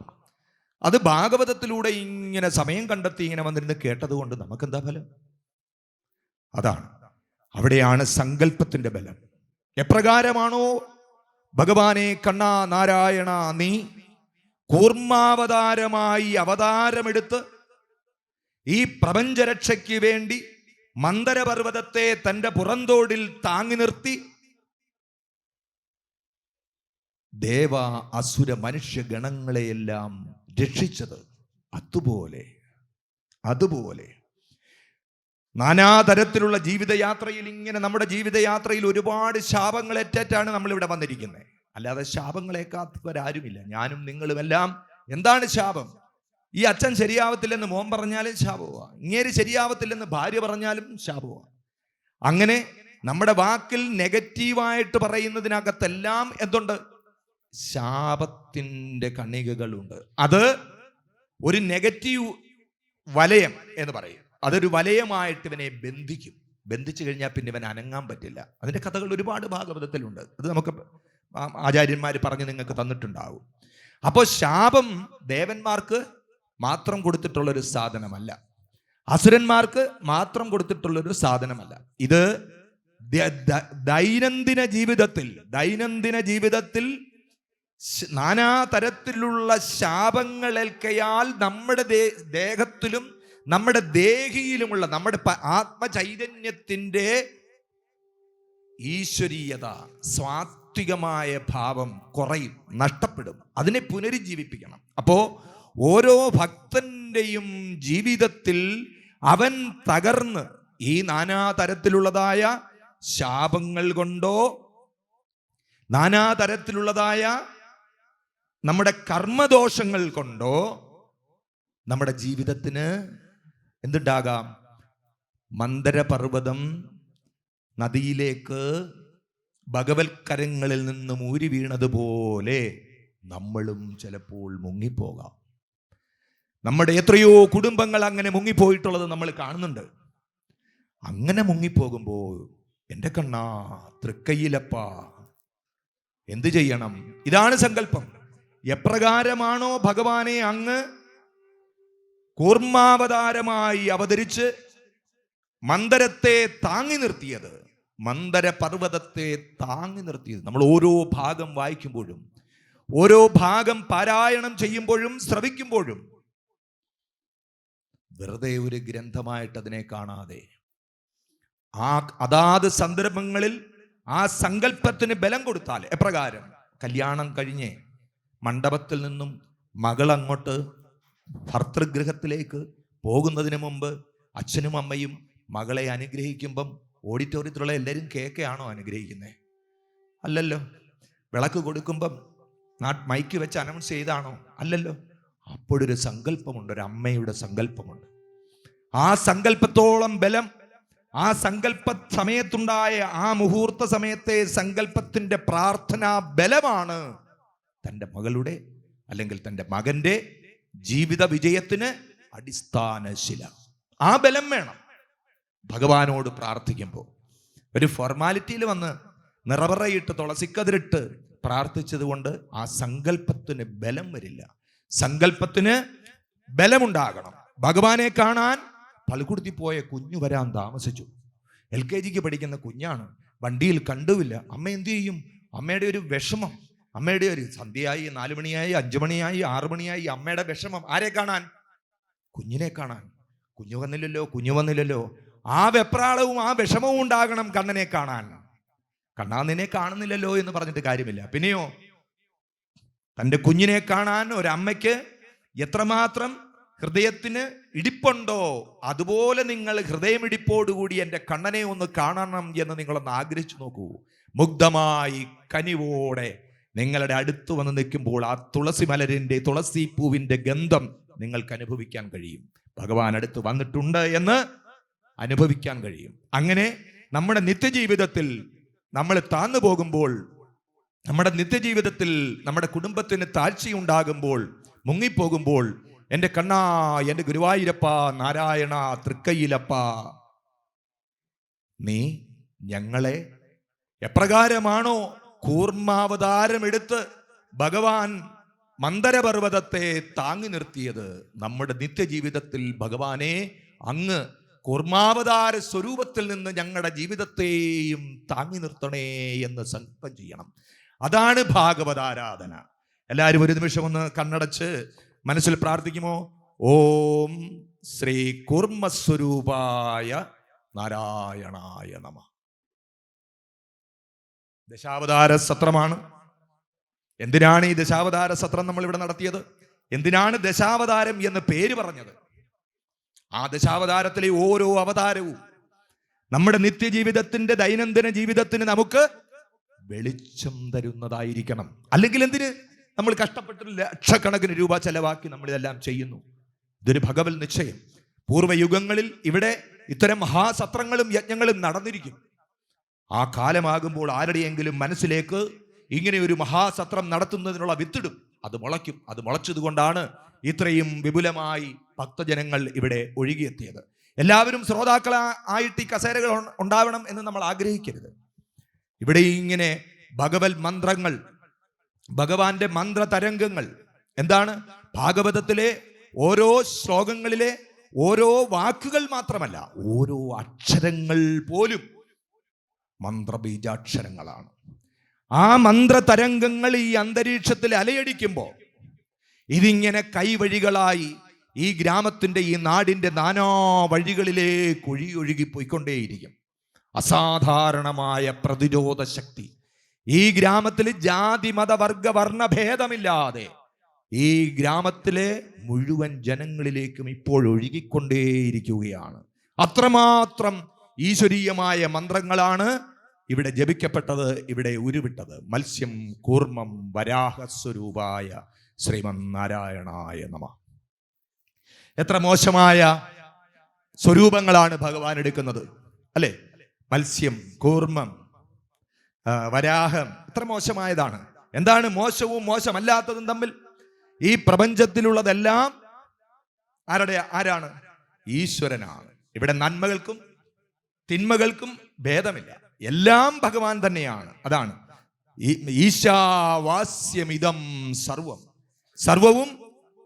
അത് ഭാഗവതത്തിലൂടെ ഇങ്ങനെ സമയം കണ്ടെത്തി ഇങ്ങനെ വന്നിരുന്ന് കേട്ടത് കൊണ്ട് നമുക്കെന്താ ഫലം? അതാണ്, അവിടെയാണ് സങ്കല്പത്തിന്റെ ബലം. എപ്രകാരമാണോ ഭഗവാനെ കണ്ണാ നാരായണ നീ കൂർമാവതാരമായി അവതാരമെടുത്ത് ഈ പ്രപഞ്ചരക്ഷയ്ക്ക് വേണ്ടി മന്ദരപർവ്വതത്തെ തന്റെ പുറന്തോടിൽ താങ്ങി നിർത്തി ദേവ അസുര മനുഷ്യ ഗണങ്ങളെയെല്ലാം രക്ഷിച്ചത്, അതുപോലെ നാനാതരത്തിലുള്ള ജീവിതയാത്രയിൽ ഇങ്ങനെ നമ്മുടെ ജീവിതയാത്രയിൽ ഒരുപാട് ശാപങ്ങളേറ്റാണ് നമ്മളിവിടെ വന്നിരിക്കുന്നത്. അല്ലാതെ ശാപങ്ങളേക്കാത്തവരാരുമില്ല. ഞാനും നിങ്ങളുമെല്ലാം. എന്താണ് ശാപം? ഈ അച്ഛൻ ശരിയാവത്തില്ലെന്ന് മോൻ പറഞ്ഞാലും ശാപമാ, ഇങ്ങേര് ശരിയാവത്തില്ലെന്ന് ഭാര്യ പറഞ്ഞാലും ശാപമാ. അങ്ങനെ നമ്മുടെ വാക്കിൽ നെഗറ്റീവായിട്ട് പറയുന്നതിനകത്തെല്ലാം എന്തുണ്ട്? ശാപത്തിന്റെ കണികകളുണ്ട്. അത് ഒരു നെഗറ്റീവ് വലയം എന്ന് പറയും. അതൊരു വലയമായിട്ട് ഇവനെ ബന്ധിക്കും. ബന്ധിച്ചു കഴിഞ്ഞാൽ പിന്നെ ഇവൻ അനങ്ങാൻ പറ്റില്ല. അതിന്റെ കഥകൾ ഒരുപാട് ഭാഗവതത്തിലുണ്ട്. അത് നമുക്ക് ആചാര്യന്മാർ പറഞ്ഞ് നിങ്ങൾക്ക് തന്നിട്ടുണ്ടാവും. അപ്പോൾ ശാപം ദേവന്മാർക്ക് മാത്രം കൊടുത്തിട്ടുള്ളൊരു സാധനമല്ല, അസുരന്മാർക്ക് മാത്രം കൊടുത്തിട്ടുള്ളൊരു സാധനമല്ല. ഇത് ദൈനംദിന ജീവിതത്തിൽ നാനാതരത്തിലുള്ള ശാപങ്ങളേൽക്കയാൽ നമ്മുടെ ദേഹത്തിലും നമ്മുടെ ദേഹിയിലുമുള്ള നമ്മുടെ ആത്മചൈതന്യത്തിൻ്റെ ഈശ്വരീയത, സ്വാത്വികമായ ഭാവം കുറയും, നഷ്ടപ്പെടും. അതിനെ പുനരുജ്ജീവിപ്പിക്കണം. അപ്പോ ഓരോ ഭക്തന്റെയും ജീവിതത്തിൽ അവൻ തകർന്ന് ഈ നാനാതരത്തിലുള്ളതായ ശാപങ്ങൾ കൊണ്ടോ നാനാതരത്തിലുള്ളതായ നമ്മുടെ കർമ്മദോഷങ്ങൾ കൊണ്ടോ നമ്മുടെ ജീവിതത്തിന് എന്തുണ്ടാകാം? മന്ദരപർവ്വതം നദിയിലേക്ക് ഭഗവത്കരങ്ങളിൽ നിന്നും ഊരി വീണതുപോലെ നമ്മളും ചിലപ്പോൾ മുങ്ങിപ്പോകാം. നമ്മുടെ എത്രയോ കുടുംബങ്ങൾ അങ്ങനെ മുങ്ങിപ്പോയിട്ടുള്ളത് നമ്മൾ കാണുന്നുണ്ട്. അങ്ങനെ മുങ്ങിപ്പോകുമ്പോൾ എൻ്റെ കണ്ണാ തൃക്കയ്യിലപ്പ എന്ത് ചെയ്യണം? ഇതാണ് സങ്കല്പം. എപ്രകാരമാണോ ഭഗവാനെ അങ്ങ് കൂർമാവതാരമായി അവതരിച്ച് മന്ദരത്തെ താങ്ങി നിർത്തിയത്, മന്ദര പർവ്വതത്തെ താങ്ങി നിർത്തിയത്, നമ്മൾ ഓരോ ഭാഗം വായിക്കുമ്പോഴും ഓരോ ഭാഗം പാരായണം ചെയ്യുമ്പോഴും ശ്രവിക്കുമ്പോഴും വെറുതെ ഒരു ഗ്രന്ഥമായിട്ട് അതിനെ കാണാതെ അതാത് സന്ദർഭങ്ങളിൽ ആ സങ്കല്പത്തിന് ബലം കൊടുത്താൽ, എപ്രകാരം കല്യാണം കഴിഞ്ഞ് മണ്ഡപത്തിൽ നിന്നും മകൾ അങ്ങോട്ട് ഭർതൃഗൃഹത്തിലേക്ക് പോകുന്നതിന് മുമ്പ് അച്ഛനും അമ്മയും മകളെ അനുഗ്രഹിക്കുമ്പം ഓഡിറ്റോറിയത്തിലുള്ള എല്ലാവരും കേക്കെയാണോ അനുഗ്രഹിക്കുന്നത്? അല്ലല്ലോ. വിളക്ക് കൊടുക്കുമ്പം മൈക്ക് വെച്ച് അനൗൺസ് ചെയ്താണോ? അല്ലല്ലോ. അപ്പോഴൊരു സങ്കല്പമുണ്ട്, ഒരു അമ്മയുടെ സങ്കല്പമുണ്ട്. ആ സങ്കല്പത്തോളം ബലം ആ സങ്കല്പ സമയത്തുണ്ടായ ആ മുഹൂർത്ത സമയത്തെ സങ്കല്പത്തിന്റെ പ്രാർത്ഥനാ ബലമാണ് തൻ്റെ മകളുടെ അല്ലെങ്കിൽ തൻ്റെ മകന്റെ ജീവിത വിജയത്തിന് അടിസ്ഥാന ശില. ആ ബലം വേണം ഭഗവാനോട് പ്രാർത്ഥിക്കുമ്പോൾ. ഒരു ഫോർമാലിറ്റിയിൽ വന്ന് നിറവറയിട്ട് തുളസിക്കതിരിട്ട് പ്രാർത്ഥിച്ചത് കൊണ്ട് ആ സങ്കല്പത്തിന് ബലം വരില്ല. സങ്കല്പത്തിന് ബലമുണ്ടാകണം. ഭഗവാനെ കാണാൻ പള്ളിക്കൂടത്തിൽ പോയ കുഞ്ഞു വരാൻ താമസിച്ചു. LKG പഠിക്കുന്ന കുഞ്ഞാണ്. വണ്ടിയിൽ കണ്ടുമില്ല. അമ്മ എന്തു ചെയ്യും? അമ്മയുടെ ഒരു വിഷമം, അമ്മയുടെ ഒരു സന്ധ്യയായി, 4 മണിയായി, 5 മണിയായി, 6 മണിയായി, അമ്മയുടെ വിഷമം ആരെ കാണാൻ? കുഞ്ഞിനെ കാണാൻ. കുഞ്ഞു വന്നില്ലല്ലോ. ആ വെപ്രാളവും ആ വിഷമവും ഉണ്ടാകണം കണ്ണനെ കാണാൻ. കണ്ണാ നിന്നെ കാണുന്നില്ലല്ലോ എന്ന് പറഞ്ഞിട്ട് കാര്യമില്ല. പിന്നെയോ തൻ്റെ കുഞ്ഞിനെ കാണാൻ ഒരമ്മയ്ക്ക് എത്രമാത്രം ഹൃദയത്തിന് ഇടിപ്പുണ്ടോ അതുപോലെ നിങ്ങൾ ഹൃദയമിടിപ്പോടുകൂടി എൻ്റെ കണ്ണനെ ഒന്ന് കാണണം എന്ന് നിങ്ങളൊന്ന് ആഗ്രഹിച്ചു നോക്കൂ. മുഗ്ധമായി കനിവോടെ നിങ്ങളുടെ അടുത്ത് വന്ന് നിൽക്കുമ്പോൾ ആ തുളസി മലരിൻ്റെ, തുളസി പൂവിൻ്റെ ഗന്ധം നിങ്ങൾക്ക് അനുഭവിക്കാൻ കഴിയും. ഭഗവാൻ അടുത്ത് വന്നിട്ടുണ്ട് എന്ന് അനുഭവിക്കാൻ കഴിയും. അങ്ങനെ നമ്മുടെ നിത്യജീവിതത്തിൽ നമ്മൾ താന്നു പോകുമ്പോൾ, നമ്മുടെ നിത്യജീവിതത്തിൽ നമ്മുടെ കുടുംബത്തിന് താഴ്ചയുണ്ടാകുമ്പോൾ, മുങ്ങിപ്പോകുമ്പോൾ, എൻ്റെ കണ്ണാ, എൻ്റെ ഗുരുവായൂരപ്പ, നാരായണ, തൃക്കയ്യിലപ്പ, നീ ഞങ്ങളെ എപ്രകാരമാണോ കൂർമാവതാരമെടുത്ത് ഭഗവാൻ മന്ദരപർവ്വതത്തെ താങ്ങി നിർത്തിയത്, നമ്മുടെ നിത്യജീവിതത്തിൽ ഭഗവാനെ അങ്ങ് കൂർമാവതാര സ്വരൂപത്തിൽ നിന്ന് ഞങ്ങളുടെ ജീവിതത്തെയും താങ്ങി നിർത്തണേ എന്ന് സങ്കല്പം ചെയ്യണം. അതാണ് ഭാഗവതാരാധന. എല്ലാവരും ഒരു നിമിഷം ഒന്ന് കണ്ണടച്ച് മനസ്സിൽ പ്രാർത്ഥിക്കുമോ? ഓം ശ്രീ കൂർമ്മസ്വരൂപായ നാരായണായ നമഃ. ദശാവതാര സത്രമാണ്. എന്തിനാണ് ഈ ദശാവതാര സത്രം നമ്മൾ ഇവിടെ നടത്തിയത്? എന്തിനാണ് ദശാവതാരം എന്ന് പേര് പറഞ്ഞത്? ആ ദശാവതാരത്തിലെ ഓരോ അവതാരവും നമ്മുടെ നിത്യജീവിതത്തിന്റെ, ദൈനംദിന ജീവിതത്തിന് നമുക്ക് വെളിച്ചം തരുന്നതായിരിക്കണം. അല്ലെങ്കിൽ എന്തിന് നമ്മൾ കഷ്ടപ്പെട്ട് ലക്ഷക്കണക്കിന് രൂപ ചെലവാക്കി നമ്മളിതെല്ലാം ചെയ്യുന്നു? ഇതൊരു ഭഗവത് നിശ്ചയം. പൂർവ്വയുഗങ്ങളിൽ ഇവിടെ ഇത്തരം മഹാസത്രങ്ങളും യജ്ഞങ്ങളും നടന്നിരിക്കും. ആ കാലമാകുമ്പോൾ ആരുടെയെങ്കിലും മനസ്സിലേക്ക് ഇങ്ങനെ ഒരു മഹാസത്രം നടത്തുന്നതിനുള്ള വിത്തിടും. അത് മുളയ്ക്കും. അത് മുളച്ചതുകൊണ്ടാണ് ഇത്രയും വിപുലമായി ഭക്തജനങ്ങൾ ഇവിടെ ഒഴുകിയെത്തിയത്. എല്ലാവരും ശ്രോതാക്കളായിട്ട് ഈ കസേരകൾ ഉണ്ടാവണം എന്ന് നമ്മൾ ആഗ്രഹിക്കരുത്. ഇവിടെ ഇങ്ങനെ ഭഗവത് മന്ത്രങ്ങൾ, ഭഗവാന്റെ മന്ത്രതരംഗങ്ങൾ എന്താണ്? ഭാഗവതത്തിലെ ഓരോ ശ്ലോകങ്ങളിലെ ഓരോ വാക്കുകൾ മാത്രമല്ല, ഓരോ അക്ഷരങ്ങൾ പോലും മന്ത്രബീജാക്ഷരങ്ങളാണ്. ആ മന്ത്രതരംഗങ്ങൾ ഈ അന്തരീക്ഷത്തിൽ അലയടിക്കുമ്പോൾ ഇതിങ്ങനെ കൈവഴികളായി ഈ ഗ്രാമത്തിന്റെ, ഈ നാടിന്റെ നാനാ വഴികളിലേക്ക് ഒഴുകിപ്പോയിക്കൊണ്ടേയിരിക്കും. അസാധാരണമായ പ്രതിരോധ ശക്തി. ഈ ഗ്രാമത്തിൽ ജാതി മത വർഗ വർണ്ണ ഭേദമില്ലാതെ ഈ ഗ്രാമത്തിലെ മുഴുവൻ ജനങ്ങളിലേക്കും ഇപ്പോൾ ഒഴുകിക്കൊണ്ടേയിരിക്കുകയാണ്. അത്രമാത്രം ഈശ്വരീയമായ മന്ത്രങ്ങളാണ് ഇവിടെ ജപിക്കപ്പെട്ടത്, ഇവിടെ ഉരുവിട്ടത്. മത്സ്യം കൂർമ്മം വരാഹസ്വരൂപായ ശ്രീമന്നാരായണായ നമഃ. എത്ര മോശമായ സ്വരൂപങ്ങളാണ് ഭഗവാൻ എടുക്കുന്നത് അല്ലെ? മത്സ്യം, കൂർമ്മം, വരാഹം, എത്ര മോശമായതാണ്. എന്താണ് മോശവും മോശമല്ലാത്തതും തമ്മിൽ? ഈ പ്രപഞ്ചത്തിലുള്ളതെല്ലാം ആരാണ്? ഈശ്വരനാണ്. ഇവിടെ നന്മകൾക്കും തിന്മകൾക്കും ഭേദമില്ല, എല്ലാം ഭഗവാൻ തന്നെയാണ്. അതാണ് ഈശാവാസ്യമിതം സർവം, സർവവും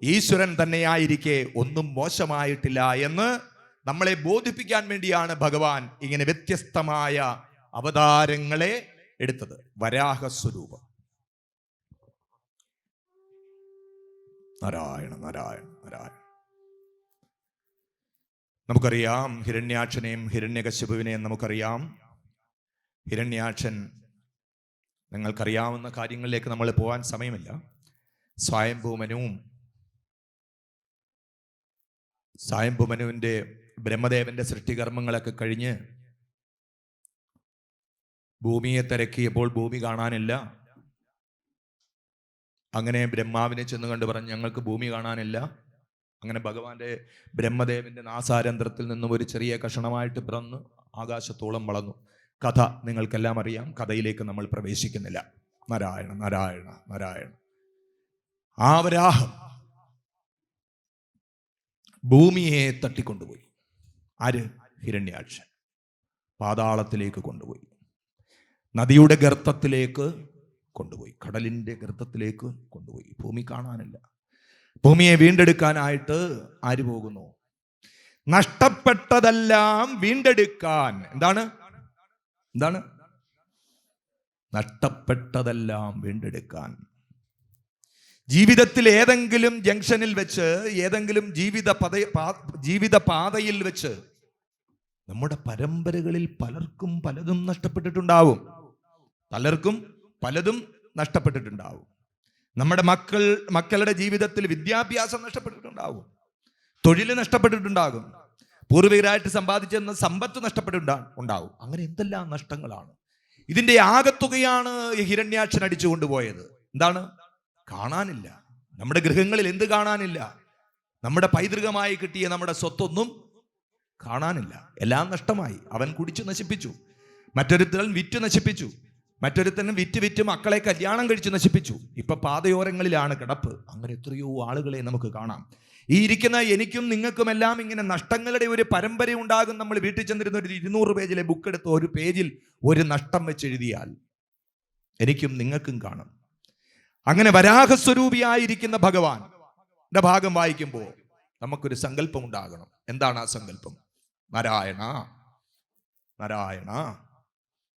ഈശ്വരൻ തന്നെയായിരിക്കെ ഒന്നും മോശമായിട്ടില്ല എന്ന് നമ്മളെ ബോധിപ്പിക്കാൻ വേണ്ടിയാണ് ഭഗവാൻ ഇങ്ങനെ വ്യത്യസ്തമായ അവതാരങ്ങളെ എടുത്തത്. വരാഹസ്വരൂപം. നാരായണ നാരായണ നാരായണ. നമുക്കറിയാം ഹിരണ്യാക്ഷനെയും ഹിരണ്യകശിപുവിനെയും നമുക്കറിയാം. ഹിരണ്യാക്ഷൻ, നിങ്ങൾക്കറിയാവുന്ന കാര്യങ്ങളിലേക്ക് നമ്മൾ പോകാൻ സമയമില്ല. സ്വയംഭൂമനുവിൻ്റെ ബ്രഹ്മദേവന്റെ സൃഷ്ടികർമ്മങ്ങളൊക്കെ കഴിഞ്ഞ് ഭൂമിയെ തിരക്കിയപ്പോൾ ഭൂമി കാണാനില്ല. അങ്ങനെ ബ്രഹ്മാവിനെ ചെന്ന് കണ്ട് പറഞ്ഞു, ഞങ്ങൾക്ക് ഭൂമി കാണാനില്ല. അങ്ങനെ ഭഗവാന്റെ ബ്രഹ്മദേവന്റെ നാസാരന്ധ്രത്തിൽ നിന്നും ഒരു ചെറിയ കഷണമായിട്ട് പിറന്ന് ആകാശത്തോളം വളർന്നു. കഥ നിങ്ങൾക്കെല്ലാം അറിയാം, കഥയിലേക്ക് നമ്മൾ പ്രവേശിക്കുന്നില്ല. നാരായണ നാരായണ നാരായണ. ആ വരാഹം ഭൂമിയെ തട്ടിക്കൊണ്ടുപോയി. ആര്? ഹിരണ്യാക്ഷൻ. പാതാളത്തിലേക്ക് കൊണ്ടുപോയി, നദിയുടെ ഗർത്തത്തിലേക്ക് കൊണ്ടുപോയി, കടലിന്റെ ഗർത്തത്തിലേക്ക് കൊണ്ടുപോയി. ഭൂമി കാണാനില്ല. ഭൂമിയെ വീണ്ടെടുക്കാനായിട്ട് ആര് പോകുന്നു? നഷ്ടപ്പെട്ടതെല്ലാം വീണ്ടെടുക്കാൻ. എന്താണ്? നഷ്ടപ്പെട്ടതെല്ലാം വീണ്ടെടുക്കാൻ. ജീവിതത്തിൽ ഏതെങ്കിലും ജംഗ്ഷനിൽ വെച്ച്, ഏതെങ്കിലും ജീവിത പാതയിൽ വെച്ച് നമ്മുടെ പരമ്പരകളിൽ പലർക്കും പലതും നഷ്ടപ്പെട്ടിട്ടുണ്ടാവും. നമ്മുടെ മക്കളുടെ ജീവിതത്തിൽ വിദ്യാഭ്യാസം നഷ്ടപ്പെട്ടിട്ടുണ്ടാവും, തൊഴിൽ നഷ്ടപ്പെട്ടിട്ടുണ്ടാകും, പൂർവികരായിട്ട് സമ്പാദിച്ചെന്ന സമ്പത്ത് നഷ്ടപ്പെട്ടിട്ടുണ്ടാവും. അങ്ങനെ എന്തെല്ലാം നഷ്ടങ്ങളാണ്. ഇതിന്റെ ആകത്തുകയാണ് ഹിരണ്യാക്ഷൻ അടിച്ചു കൊണ്ടുപോയത്. എന്താണ്? കാണാനില്ല. നമ്മുടെ ഗൃഹങ്ങളിൽ എന്ത് കാണാനില്ല? നമ്മുടെ പൈതൃകമായി കിട്ടിയ നമ്മുടെ സ്വത്തൊന്നും കാണാനില്ല. എല്ലാം നഷ്ടമായി. അവൻ കുടിച്ചു നശിപ്പിച്ചു, മറ്റൊരുത്തൻ വിറ്റ് നശിപ്പിച്ചു, മറ്റൊരുത്തനും വിറ്റ് മക്കളെ കല്യാണം കഴിച്ച് നശിപ്പിച്ചു. ഇപ്പൊ പാതയോരങ്ങളിലാണ് കിടപ്പ്. അങ്ങനെ എത്രയോ ആളുകളെ നമുക്ക് കാണാം. ഈ ഇരിക്കുന്ന എനിക്കും നിങ്ങൾക്കുമെല്ലാം ഇങ്ങനെ നഷ്ടങ്ങളുടെ ഒരു പരമ്പര ഉണ്ടാകും. നമ്മൾ വീട്ടിൽ ചെന്നിരുന്ന ഒരു 200 പേജിലെ ബുക്ക് എടുത്ത് ഒരു പേജിൽ ഒരു നഷ്ടം വെച്ച് എഴുതിയാൽ എനിക്കും നിങ്ങൾക്കും കാണും. അങ്ങനെ വരാഹസ്വരൂപിയായിരിക്കുന്ന ഭഗവാന്റെ ഭാഗം വായിക്കുമ്പോൾ നമുക്കൊരു സങ്കല്പം ഉണ്ടാകണം. എന്താണ് ആ സങ്കല്പം? നാരായണ നാരായണ.